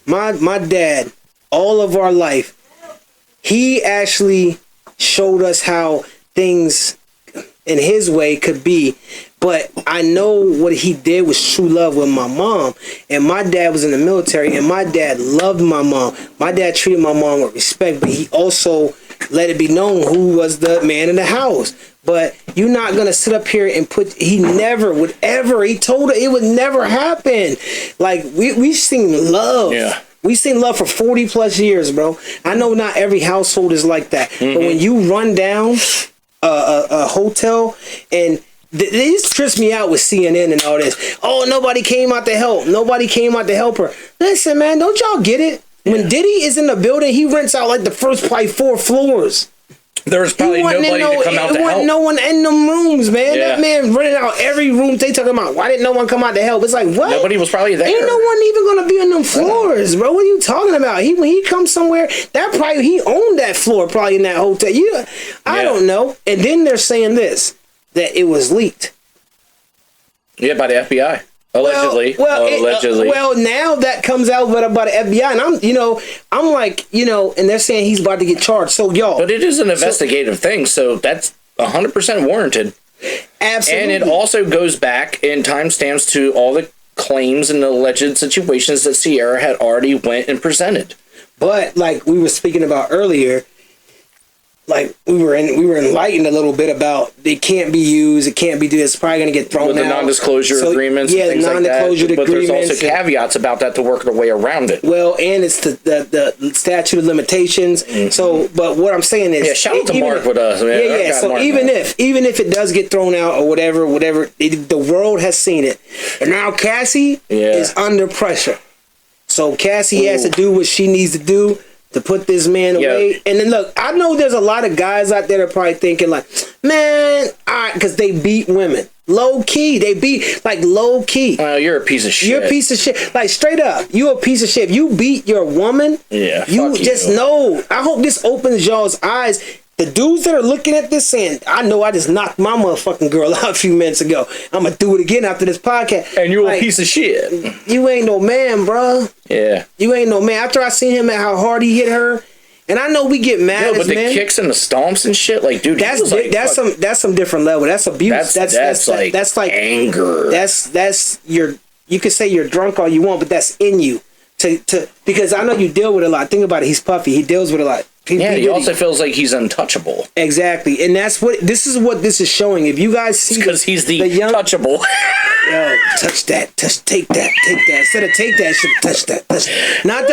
My dad. All of our life, he actually showed us how things in his way could be. But I know what he did was true love with my mom. And my dad was in the military, and my dad loved my mom. My dad treated my mom with respect, but he also let it be known who was the man in the house. But you're not going to sit up here and he never would ever, he told her it would never happen. Like, we've seen love. Yeah. We've seen love for 40 plus years, bro. I know not every household is like that. Mm-hmm. But when you run down a hotel and they just trips me out with CNN and all this. Oh, nobody came out to help. Nobody came out to help her. Listen, man, don't y'all get it? When Diddy is in the building, he rents out like the first probably 4 floors. There's probably nobody to come out to help. No one in them rooms, man. Yeah. That man rented out every room. They talking about, why didn't no one come out to help? It's like, what? Nobody was probably there. Ain't no one even gonna be on them floors, bro. What are you talking about? When he comes somewhere, he owned that floor probably in that hotel. I don't know. And then they're saying this, that it was leaked. Yeah, by the FBI. Allegedly. Well, now that comes out by the FBI, and I'm like, and they're saying he's about to get charged. So, y'all. But it is an investigative thing, so that's 100% warranted. Absolutely. And it also goes back in timestamps to all the claims and alleged situations that Sierra had already went and presented. But like we were speaking about earlier, like we were enlightened a little bit about it can't be used, it can't be this. It's probably going to get thrown with out. the non-disclosure agreements. Yeah, and things non-disclosure like that. But agreements. there's also caveats about that to work their way around it. Well, and it's the statute of limitations. Mm-hmm. So, but what I'm saying is, shout out to Mark with us. Man. Yeah. So Mark, even if it does get thrown out or whatever, the world has seen it, and now Cassie is under pressure. So Cassie has to do what she needs to do to put this man away. And then look, I know there's a lot of guys out there that are probably thinking like, man, because they beat women. Low key. They beat, like, low key. Oh, you're a piece of shit. You're a piece of shit. Like, straight up, you a piece of shit. If you beat your woman, you just know. I hope this opens y'all's eyes. The dudes that are looking at this saying, I know I just knocked my motherfucking girl out a few minutes ago. I'm going to do it again after this podcast. And you're a piece of shit. You ain't no man, bro. Yeah. You ain't no man. After I seen him at how hard he hit her, and I know we get mad as but men. the kicks and the stomps and shit, like, dude, that's some different level. That's abuse. That's like anger. You could say you're drunk all you want, but that's in you. Because I know you deal with it a lot. Think about it. He's puffy. He deals with a lot. He also feels like he's untouchable. Exactly, and this is showing. If you guys see, because he's the young touchable. Yo, touch that, take that. Instead of take that, should touch that. Not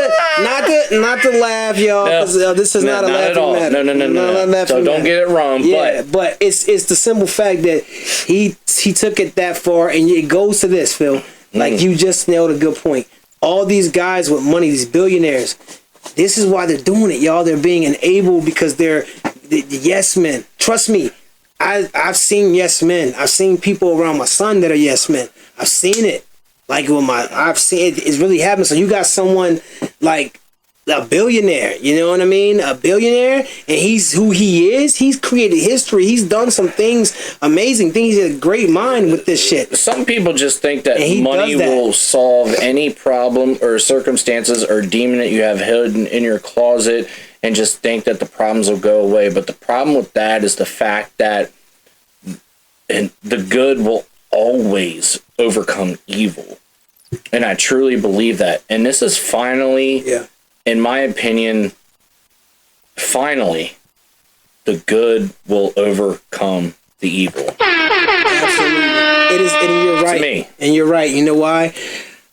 to laugh, y'all. No, this is not a laughing matter. No. So don't get it wrong. Yeah, but it's the simple fact that he took it that far, and it goes to this, Phil. Like you just nailed a good point. All these guys with money, these billionaires. This is why they're doing it, y'all. They're being enabled because they're the yes men. Trust me, I've seen yes men. I've seen people around my son that are yes men. I've seen it. Like I've seen it. It's really happening. So you got someone like a billionaire, you know what I mean? A billionaire, and he's who he is. He's created history. He's done some things, amazing things. He has a great mind with this shit. Some people just think that money will solve any problem or circumstances or demon that you have hidden in your closet and just think that the problems will go away. But the problem with that is the fact that the good will always overcome evil. And I truly believe that. And this is finally... in my opinion, finally, the good will overcome the evil. Absolutely. It is, and you're right. To me. And you're right. You know why?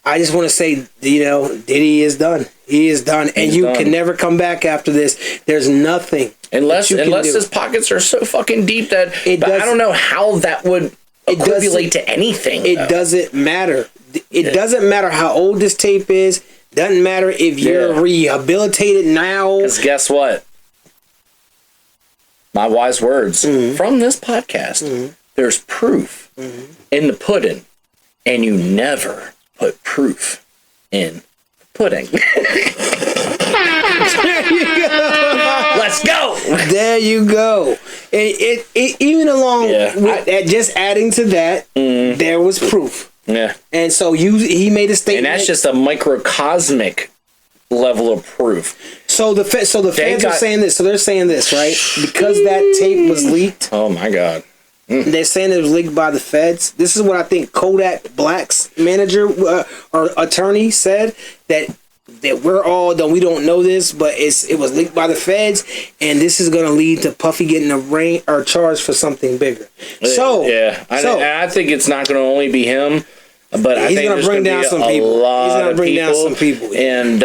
I just want to say, Diddy is done. He is done. And you can never come back after this. There's nothing. Unless his pockets are so fucking deep that I don't know how that would equate to anything. It doesn't matter. It doesn't matter how old this tape is. Doesn't matter if you're rehabilitated now. Because guess what? My wise words from this podcast. There's proof in the pudding, and you never put proof in the pudding. There you go. Let's go. There you go. And it even along with just adding to that, there was proof. Yeah. And so he made a statement. And that's just a microcosmic level of proof. So the feds are saying this. So they're saying this, right? Because that tape was leaked. Oh my God. They're saying it was leaked by the feds. This is what I think Kodak Black's manager or attorney said, that we're all we don't know this, but it was leaked by the feds, and this is going to lead to Puffy getting charged for something bigger. So I think it's not going to only be him, but I think he's going to bring down some people. He's going to bring down some people, and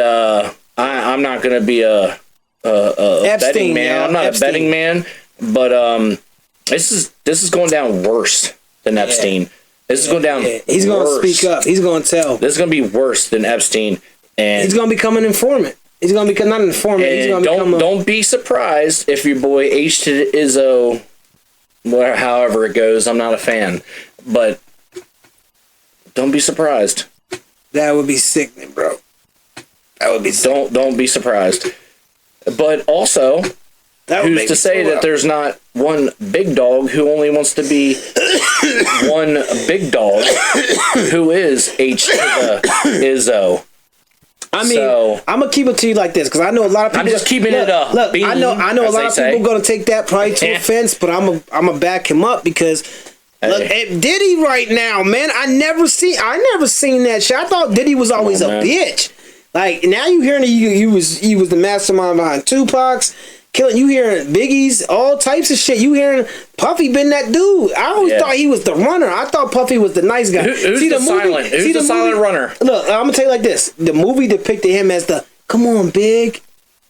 I'm not going to be a betting man. I'm not a betting man, but this is going down worse than Epstein. This is going down. He's going to speak up. He's going to tell. This is going to be worse than Epstein. And he's going to become an informant. He's going to become not an informant. He's going to become don't be surprised if your boy H to the Izzo, however it goes. I'm not a fan, but don't be surprised. That would be sickening, bro. That would be sickening. Don't be surprised. But also, who's to say that there's not one big dog who only wants to be one big dog who is H to the Izzo? I mean, I'm gonna keep it to you like this because I know a lot of people. I'm just keeping it up. Look, I know a lot of people gonna take that probably to offense, but I'm gonna back him up because look at Diddy right now, man. I never seen that shit. I thought Diddy was always a bitch. Like now you hearing he was the mastermind behind Tupac's killing. You hearing Biggie's, all types of shit. You hearing Puffy been that dude. I always thought he was the runner. I thought Puffy was the nice guy. Who's the silent runner? Look, I'm gonna tell you like this. The movie depicted him as the, come on, Big.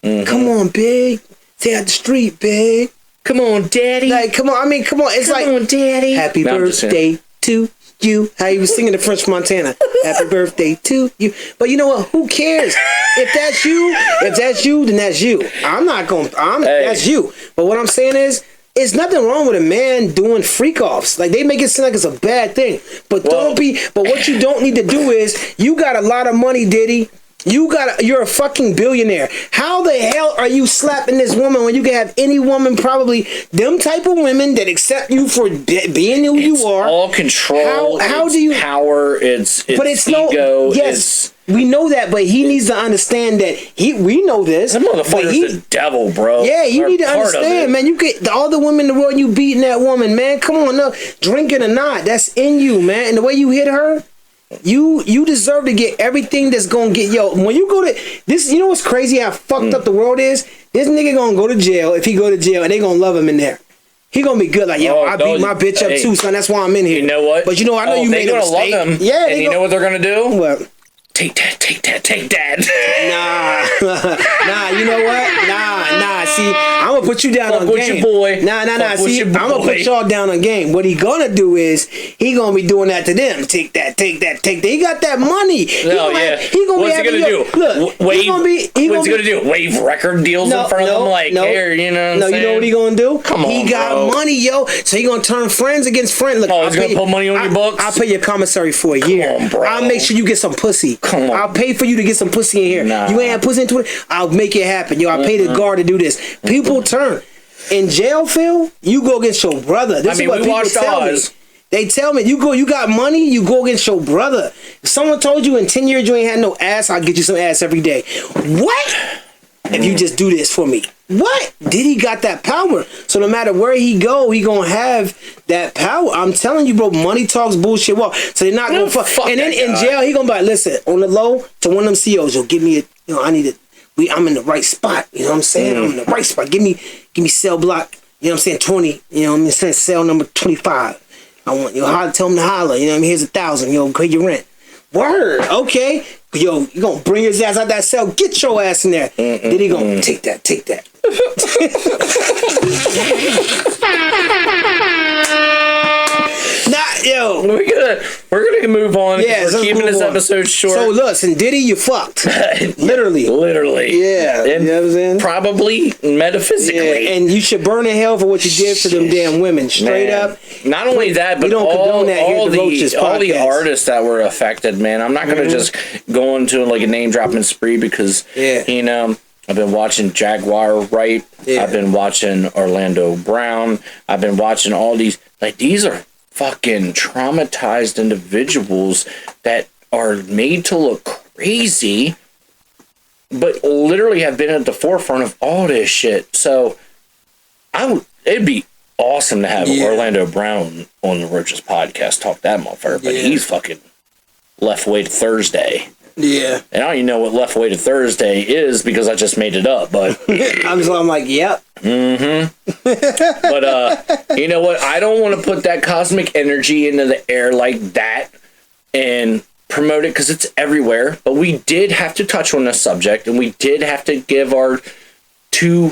Come on, Big. Stay out the street, Big. Come on, Daddy. Like, come on. I mean, come on. It's come on, Daddy. Happy birthday to you. How he was singing the French Montana. Happy birthday to you. But you know what? Who cares? If that's you, then that's you. That's you. But what I'm saying is, it's nothing wrong with a man doing freak offs. Like, they make it seem like it's a bad thing. But what you don't need to do is, you got a lot of money, Diddy. You're a fucking billionaire. How the hell are you slapping this woman when you can have any woman, probably them type of women that accept you for being who you are? All control. How do you power? It's ego. Yes, we know that, but he needs to understand that we know this. That motherfucker's the devil, bro. Yeah, you need to understand, man. You get all the women in the world, you beating that woman, man. Come on, no, drinking or not, that's in you, man. And the way you hit her. You deserve to get everything that's gonna get when you go to this. You know what's crazy? How fucked up the world is. This nigga gonna go to jail. If he go to jail, and they gonna love him in there. He gonna be good. Like, I beat my bitch up too, son. That's why I'm in here. You know what? But I know you made a mistake. Love him. Yeah, and you know what they're gonna do? What? Take that. Nah. You know what? Nah. See, I'm gonna put you down on game. Your boy. Nah. See, I'm gonna put y'all down on game. What he gonna do is he gonna be doing that to them. Take that. He got that money. What's he gonna do? Look, what's he gonna do? Wave record deals in front of them? Like, here, you know? You know what he gonna do? Come on, he got money, yo. So he gonna turn friends against friends. Look, he's gonna put money on your books. I'll pay your commissary for a year. Come on, bro. I'll make sure you get some pussy. Come on. I'll pay for you to get some pussy in here. Nah. You ain't had pussy into it. I'll make it happen, yo. I'll pay the guard to do this. People turn in jail, Phil. You go against your brother. This is what people tell me. They tell me you got money. You go against your brother. If someone told you in 10 years you ain't had no ass, I'll get you some ass every day. What? If you just do this for me. What? Diddy got that power. So no matter where he go, he gonna have that power. I'm telling you, bro, money talks, bullshit walk. So they're not gonna fuck. And then in jail, he gonna be like, listen, on the low, to one of them CEOs, yo, give me I need it. I'm in the right spot. You know what I'm saying? I'm in the right spot. Give me cell block, you know what I'm saying, 20. You know what I'm saying? Cell number 25. I want tell him to holler. You know what I mean? Here's 1,000. Pay your rent. Word. Okay. Yo, you gonna bring his ass out that cell? Get your ass in there. Then he gonna take that. We're gonna move on. Yeah, we're keeping this episode short. So listen, Diddy, you fucked. Literally. Yeah. And you know what I'm saying? Probably metaphysically. Yeah, and you should burn in hell for what you did to them damn women. Straight up. Not only that, but all the artists that were affected, man. I'm not gonna just go into like a name dropping spree because I've been watching Jaguar Wright. Yeah. I've been watching Orlando Brown. I've been watching all these. Like, these are fucking traumatized individuals that are made to look crazy, but literally have been at the forefront of all this shit. So, it'd be awesome to have Orlando Brown on the Roaches podcast talk that motherfucker, but he's fucking left weighted Thursday. Yeah. And I don't even know what left weighted Thursday is because I just made it up, but I'm like, yep. But you know what? I don't want to put that cosmic energy into the air like that and promote it because it's everywhere. But we did have to touch on this subject, and we did have to give our 2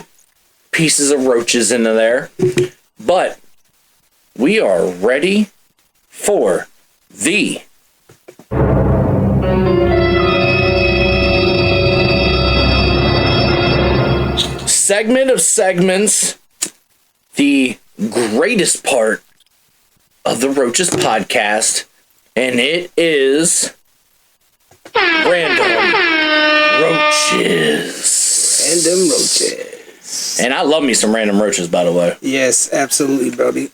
pieces of roaches into there. But we are ready for the segment of segments, the greatest part of the Roaches podcast, and it is Random Roaches. Random Roaches. And I love me some Random Roaches, by the way. Yes, absolutely, Brody.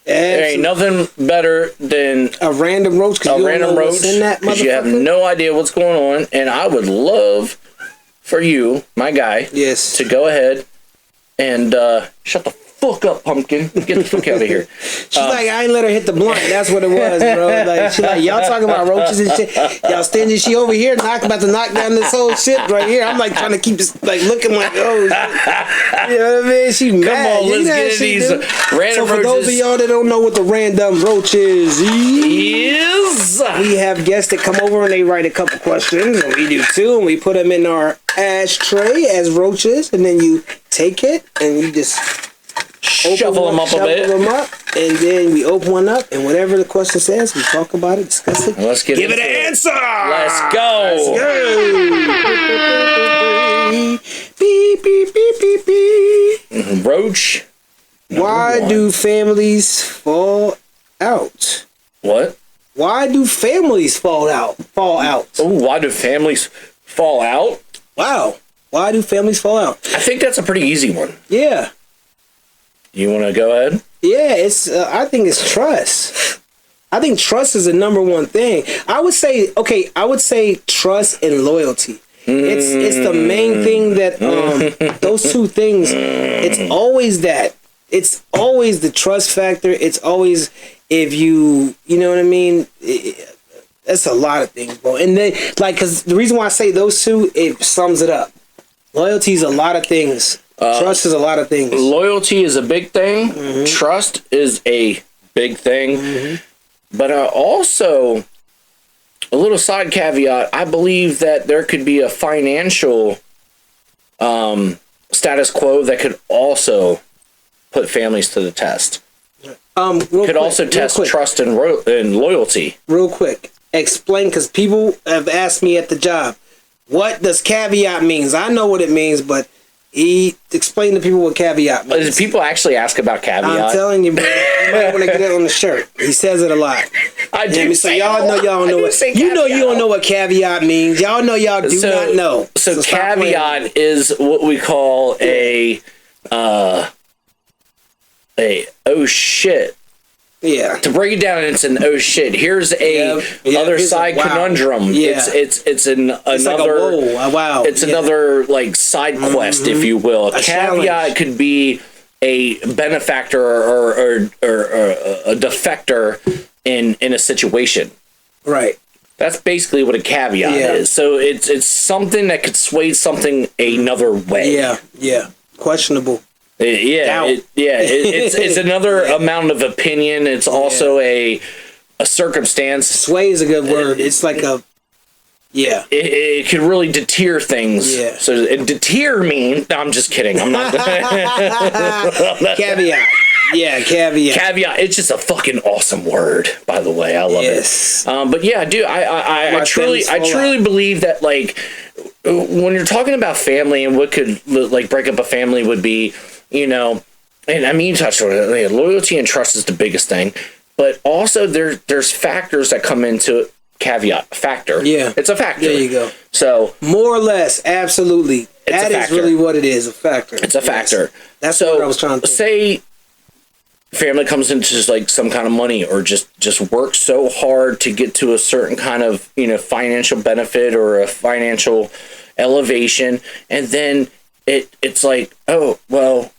There ain't nothing better than a random roach. A random roach, because you have no idea what's going on, and I would love for you, my guy, yes, to go ahead and shut the fuck up, pumpkin. Get the fuck out of here. She's like, I ain't let her hit the blunt. That's what it was, bro. Like, she's like, y'all talking about roaches and shit. Y'all stingy. She over here about to knock down this whole shit right here. I'm like trying to keep this, like, looking like, oh, shit. You know what I mean? She mad. Come on, let's get into these random So for roaches. those of y'all that don't know what the random roaches is, we have guests that come over and they write a couple questions, and we do too, and we put them in our ashtray as roaches, and then you take it and you just shuffle them up a bit. And then we open one up, and whatever the question says, we talk about it, discuss it. Let's give it an answer. Let's go. Beep, beep, beep, beep, beep. Roach. Why do families fall out? What? Why do families fall out? Oh, why do families fall out? Wow. Why do families fall out? I think that's a pretty easy one. Yeah. You want to go ahead? Yeah, it's. I think it's trust. I think trust is the number one thing. I would say trust and loyalty. It's the main thing that those two things. It's always that. It's always the trust factor. It's always if you know what I mean. That's a lot of things, bro. And then because the reason why I say those two, it sums it up. Loyalty is a lot of things. Trust is a lot of things. Loyalty is a big thing. Mm-hmm. Trust is a big thing. Mm-hmm. But also, a little side caveat, I believe that there could be a financial status quo that could also put families to the test. Could also test trust and loyalty. Real quick. Explain, because people have asked me at the job, what does caveat means? I know what it means, but explain to people what caveat means. Does people actually ask about caveat? I'm telling you, man. You might want to get it on the shirt. He says it a lot. I do. So y'all don't know what you know. You don't know what caveat means. Y'all know y'all do not know. So caveat is what we call a oh shit. Yeah. To break it down, it's an oh shit. Here's other side conundrum. Yeah. It's another like a whoa, wow. It's another like side quest, if you will. A caveat challenge. Could be a benefactor or a defector in a situation. Right. That's basically what a caveat is. So it's something that could sway something another way. Yeah. Questionable. It's another amount of opinion. It's also a circumstance. Sway is a good word. It's like a It can really deter things. Yeah. So deter mean? No, I'm just kidding. I'm not. Caveat. Yeah, caveat. Caveat. It's just a fucking awesome word, by the way. I love it. But yeah, dude, I truly believe that like when you're talking about family and what could like break up a family would be. And I mean, you touched on it. Loyalty and trust is the biggest thing, but also there's factors that come into it. Caveat factor. Yeah, it's a factor. There you go. So more or less, absolutely, that is really what it is. A factor. It's a factor. That's what I was trying to say. Family comes into just like some kind of money, or just works so hard to get to a certain kind of financial benefit or a financial elevation, and then it's like, oh well.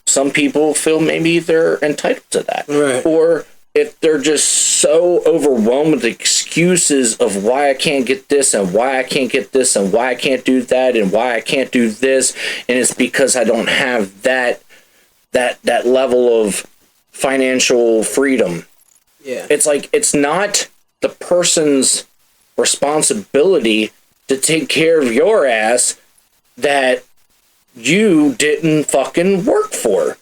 Some people feel maybe they're entitled to that. Right. Or if they're just so overwhelmed with excuses of why I can't get this and why I can't get this and why I can't do that and why I can't do this, and it's because I don't have that level of financial freedom. Yeah. It's like it's not the person's responsibility to take care of your ass that you didn't fucking work for.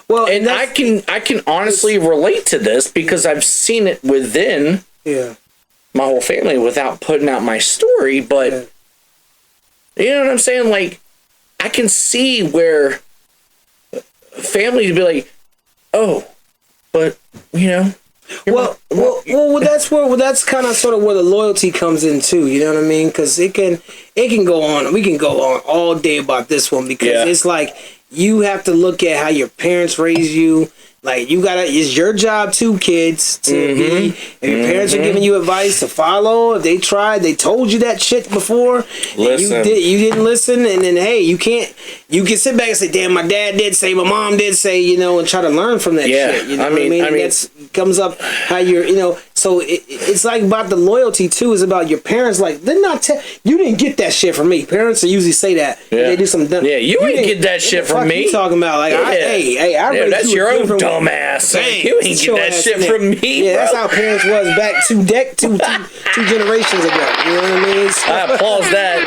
Well, and I can honestly relate to this because I've seen it within my whole family without putting out my story, but you know what I'm saying? Like, I can see where families be like, oh, but Well, that's kind of sort of where the loyalty comes in too. You know what I mean? Because it can go on. We can go on all day about this one because it's like you have to look at how your parents raise you. Like it's your job too, kids, to be. If your parents are giving you advice to follow, if they told you that shit before, and you didn't listen, and then hey, you can't. you can sit back and say, damn, my dad did say, my mom did say, you know, and try to learn from that shit. You know what I mean? That's comes up how you're, you know, so it's like about the loyalty too, is about your parents. Like, they're not, you didn't get that shit from me. Parents usually say that. Yeah. They do some dumb. Yeah, you ain't get that shit from me. You talking about? Like, I that's your own dumbass. Dang, you ain't get that shit from me, yeah, bro. that's how parents was back two generations ago. You know what I mean? So, I applause that.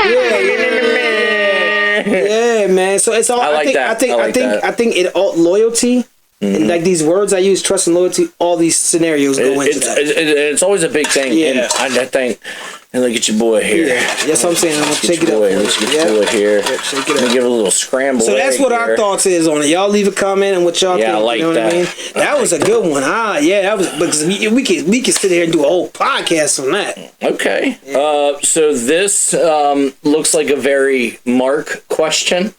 Yeah, man. So it's all. I think it all loyalty and like these words I use, trust and loyalty. All these scenarios go into that. It's always a big thing. Yeah. And I think. And look at your boy here. Yeah, that's what I'm saying. I'm gonna shake it up. Let's get your boy here. Yep, shake it up. Let me give it a little scramble. So that's what our thoughts is on it. Y'all leave a comment on what y'all think. I like you know that. What I mean? That was a good one. That was because we could sit here and do a whole podcast on that. Okay. Yeah. So this looks like a very Mark question.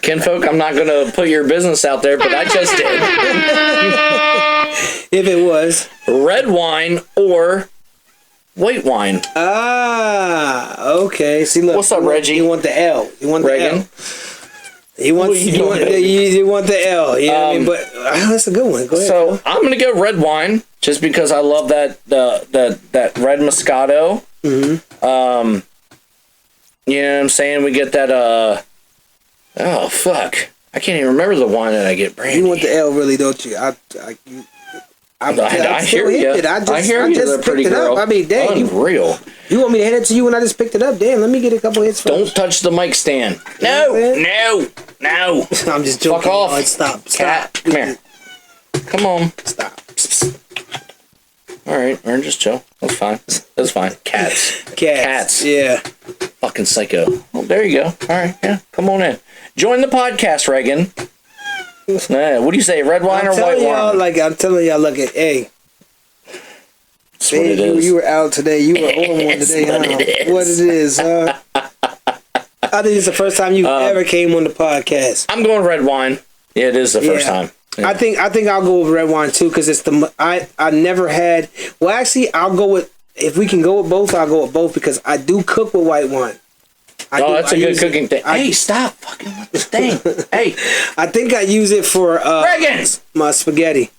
Kinfolk, I'm not gonna put your business out there, but I just did. If it was red wine or white wine. Okay. See, look. What's up, Reggie? You want the L. You want the Reagan? L. You want the L. You know what I mean? But that's a good one. Go ahead. So I'm gonna go red wine just because I love that red Moscato. Mm-hmm. You know what I'm saying? We get that. Oh fuck! I can't even remember the wine that I get. Brandy. You want the L, really, don't you? I hear you. I hear you. They're pretty girl. I mean, dang, unreal. You want me to hand it to you when I just picked it up? Damn, let me get a couple hits. Don't touch the mic stand. No. I'm just joking. Fuck off. Stop. Cat, come here. Come on. Stop. All right, we're just chill. That's fine. That's fine. Cats. Yeah. Fucking psycho. Well, there you go. All right, yeah. Come on in. Join the podcast, Reagan. What do you say, red wine or white wine? I'm telling y'all, look at, hey. That's what it is. You were out today. You were on one today, huh? What it is, huh? I think it's the first time you ever came on the podcast. I'm going red wine. Yeah, it is the first time. Yeah. I think I'll go with red wine too, because it's I never had. Well, actually, I'll go with, if we can go with both, I'll go with both, because I do cook with white wine. That's a good cooking thing. Hey, stop fucking with this thing. Hey. I think I use it for my spaghetti.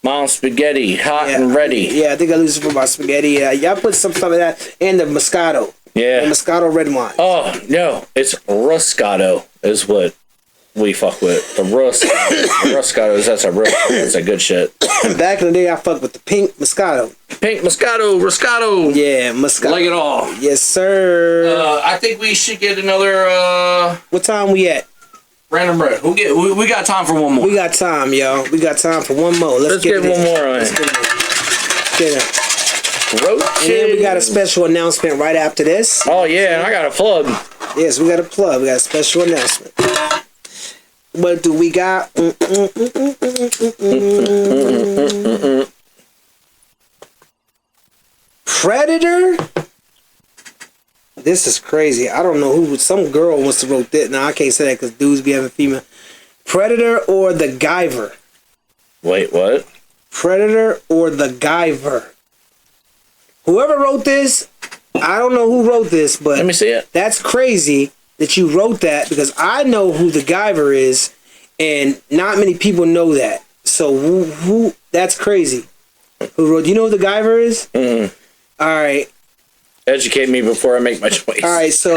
Mom's spaghetti, hot and ready. Yeah, I think I use it for my spaghetti. Y'all put some stuff of that, and the Moscato. Yeah. The Moscato red wine. Oh, no. It's Ruscato is what we fuck with. The Ruscato, that's a good shit. Back in the day, I fucked with the pink Moscato. Pink Moscato, Ruscato. Yeah, Moscato. Like it all. Yes, sir. I think we should get another. What time we at? Random red. We got time for one more. We got time, y'all. We got time for one more. Let's get one more on it. Get it. Roaches. And then we got a special announcement right after this. Oh, yeah, and I got a plug. Yes, we got a plug. We got a special announcement. What do we got? Predator? This is crazy. I don't know who. Some girl wants to wrote that. Now I can't say that because dudes be having female. Predator or the Guyver? Wait, what? Predator or the Guyver? Whoever wrote this, I don't know who wrote this, but let me see it. That's crazy that you wrote that, because I know who the Guyver is, and not many people know that. So who? That's crazy. Who wrote? Do you know who the Guyver is? Mm-hmm. All right. Educate me before I make my choice. All right, so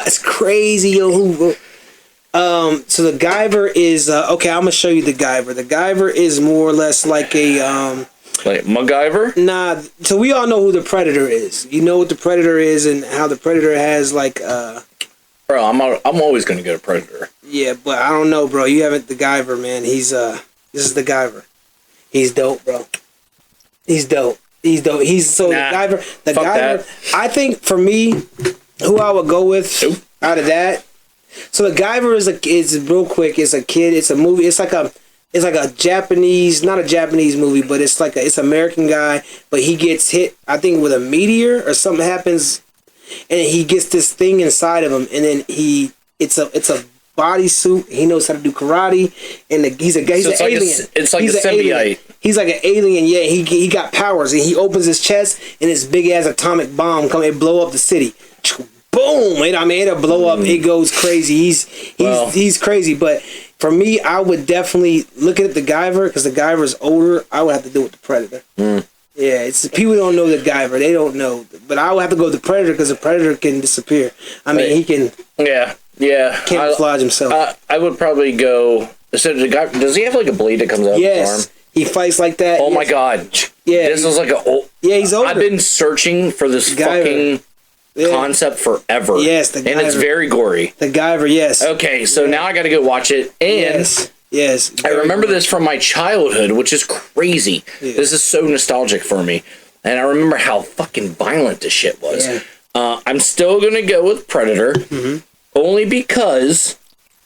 it's crazy, yo. Who? So the Guyver is okay. I'm gonna show you the Guyver. The Guyver is more or less like a like MacGyver. Nah. So we all know who the Predator is. You know what the Predator is and how the Predator has like. Bro, I'm always gonna go to Predator. Yeah, but I don't know, bro. You haven't the Guyver, man. He's this is the Guyver. He's dope, bro. He's dope. He's dope. He's so the Guyver. The Guyver. I think for me, who I would go with out of that. So the Guyver is real quick. It's a kid. It's a movie. It's like a Japanese, not a Japanese movie, but it's like it's an American guy. But he gets hit, I think, with a meteor or something happens, and he gets this thing inside of him, and then it's a bodysuit. He knows how to do karate, and he's an alien. It's like a symbiote. Alien. He's like an alien. Yeah, he got powers, and he opens his chest, and this big ass atomic bomb come and blow up the city. Boom! boom. I mean, it'll blow up. It goes crazy. He's crazy. But for me, I would definitely look at the Guyver because the Guyver's older. I would have to do it with the Predator. Yeah, it's people don't know the Guyver. They don't know. But I would have to go with the Predator because the Predator can disappear. I mean, he can. Yeah. Camouflage himself. I would probably go. So the guy, does he have like a blade that comes out his arm? He fights like that. Oh my god. Yeah. This is like a old. Yeah, he's older. I've been searching for this fucking concept forever. Yes, the Guyver. And it's very gory. The Guyver, yes. Okay, so now I got to go watch it. And yes. I remember this from my childhood, which is crazy. Yeah. This is so nostalgic for me. And I remember how fucking violent this shit was. Yeah. I'm still going to go with Predator. Only because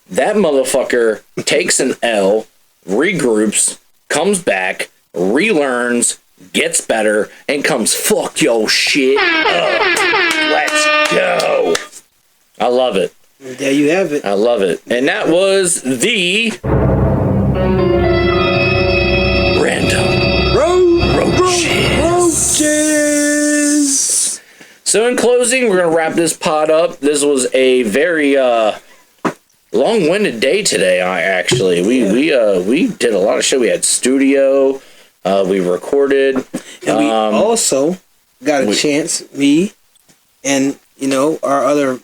that motherfucker takes an L, regroups, comes back, relearns, gets better, and comes fuck your shit up. Let's go. I love it. There you have it. I love it. And that was the random Roaches. So in closing, we're going to wrap this pod up. This was a very long-winded day today, actually. We did a lot of shit. We had studio. We recorded. And we also got a chance, me and, our other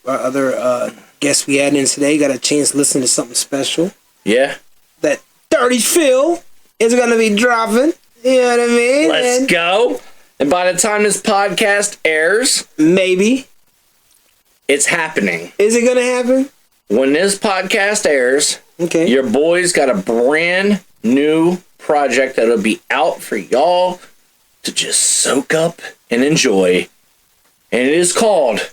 guests we had in today got a chance to listen to something special. Yeah. That Dirty Phil is going to be dropping. You know what I mean? Let's go. And by the time this podcast airs, maybe it's happening. Is it going to happen? When this podcast airs, your boy's got a brand new project that'll be out for y'all to just soak up and enjoy. And it is called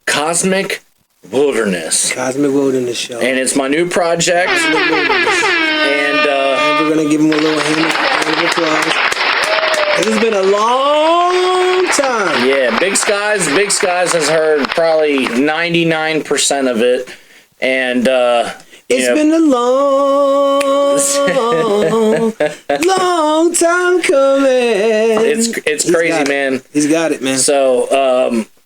Cosmic Wilderness. Cosmic Wilderness Show. And it's my new project. And we're going to give him a little hand of applause. This has been a long time. Yeah, Big Skies has heard probably 99% of it. And it's been a long time coming. It's crazy, man. He's got it, man. So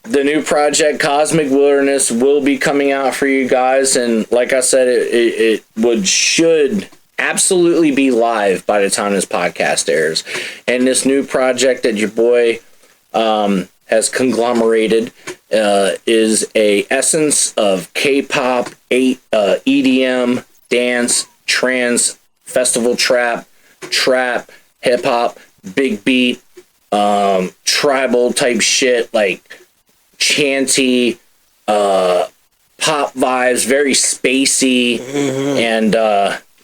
the new project Cosmic Wilderness will be coming out for you guys, and like I said, it should absolutely be live by the time this podcast airs. And this new project that your boy has conglomerated is a essence of K-pop, EDM, dance, trance, festival trap, hip-hop, big beat, tribal type shit, like chanty, pop vibes, very spacey, and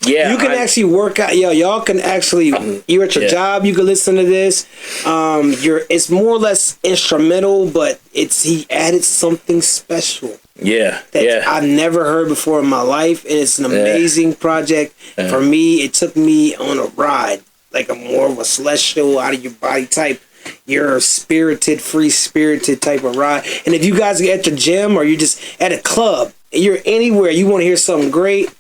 you can actually work out. Y'all can actually. You're at your job. You can listen to this. It's more or less instrumental, but he added something special. That I've never heard before in my life, and it's an amazing project. For me, it took me on a ride, like a more of a celestial, out of your body type. You're a spirited, free spirited type of ride. And if you guys are at the gym or you're just at a club, and you're anywhere, you want to hear something great.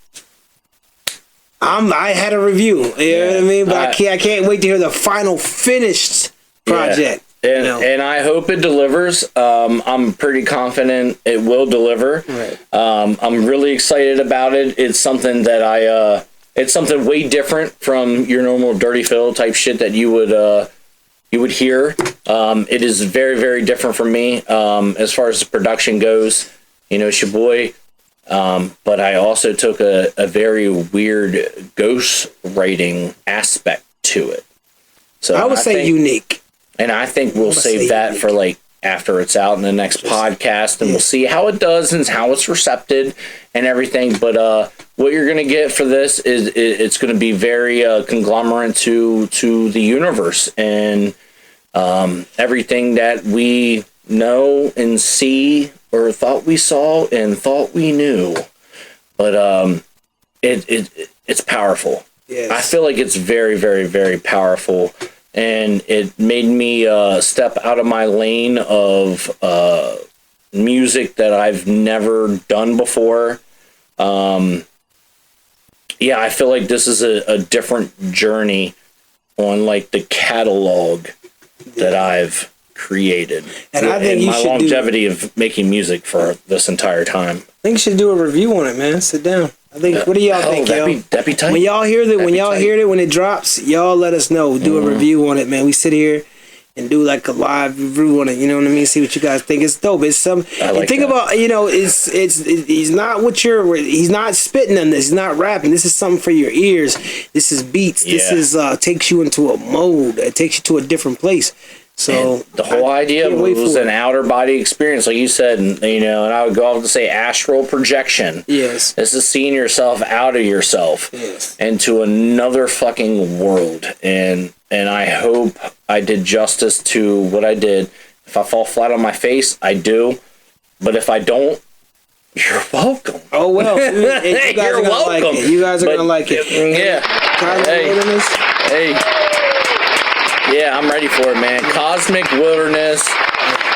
I had a review, you know what I mean? But I can't wait to hear the final finished project. And I hope it delivers. I'm pretty confident it will deliver. Right. I'm really excited about it. It's something that it's something way different from your normal Dirty Phil type shit that you would hear. It is very, very different from me as far as the production goes. It's your boy. But I also took a very weird ghost writing aspect to it. So I would say unique. And I think we'll save that unique for like after it's out in the next podcast, and we'll see how it does and how it's recepted and everything. But what you're gonna get for this is it's gonna be very conglomerate to the universe and everything that we know and see or thought we saw and thought we knew. But it's powerful. Yes. I feel like it's very, very, very powerful. And it made me step out of my lane of music that I've never done before. I feel like this is a different journey on like the catalog that I've created. And I think you my should longevity of making music for this entire time. I think you should do a review on it, man. Sit down. I think. What do y'all think, yo? That'd be tight. When y'all hear that, when it drops, y'all let us know. Do a review on it, man. We sit here and do like a live review on it. You know what I mean? See what you guys think. It's dope. It's some. And think about, he's not he's not spitting on this. He's not rapping. This is something for your ears. This is beats. Yeah. This is takes you into a mode. It takes you to a different place. So and the whole idea was an outer body experience, like you said, and I would go off to say astral projection. Yes. This is seeing yourself out of yourself into another fucking world. And I hope I did justice to what I did. If I fall flat on my face, I do. But if I don't, you're welcome. Oh, well. You guys you're welcome. Like it. You guys are going to like it. Yeah. Hey. Yeah, I'm ready for it, man. Cosmic Wilderness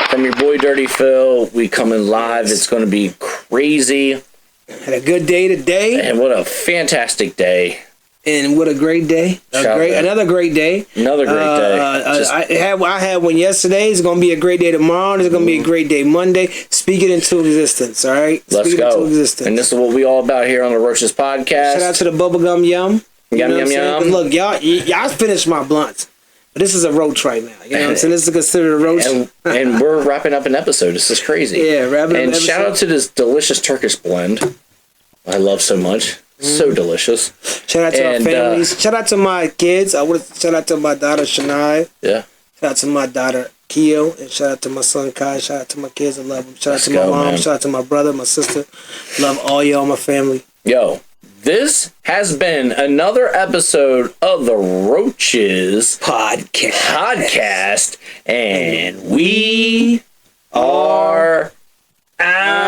from your boy Dirty Phil. We coming live. It's going to be crazy. Had a good day today. And what a fantastic day. And what a great day. Another great day. Another great day. I had one yesterday. It's going to be a great day tomorrow. It's going to be a great day Monday. Speak it into existence, all right? Let's go. And this is what we all about here on the Roaches podcast. Shout out to the Bubblegum Yum. Yum. Look, y'all finished my blunts. But this is a roach right now. You know what I'm saying? This is considered a roach. And we're wrapping up an episode. This is crazy. Yeah, wrapping up an episode. And shout out to this delicious Turkish blend. I love so much. So delicious. Shout out to our families. Shout out to my kids. Shout out to my daughter, Shania. Yeah. Shout out to my daughter, Keo. And shout out to my son, Kai. Shout out to my kids. I love them. Shout out to my mom. Man. Shout out to my brother, my sister. Love all y'all, my family. Yo. This has been another episode of the Roaches podcast, and we are out.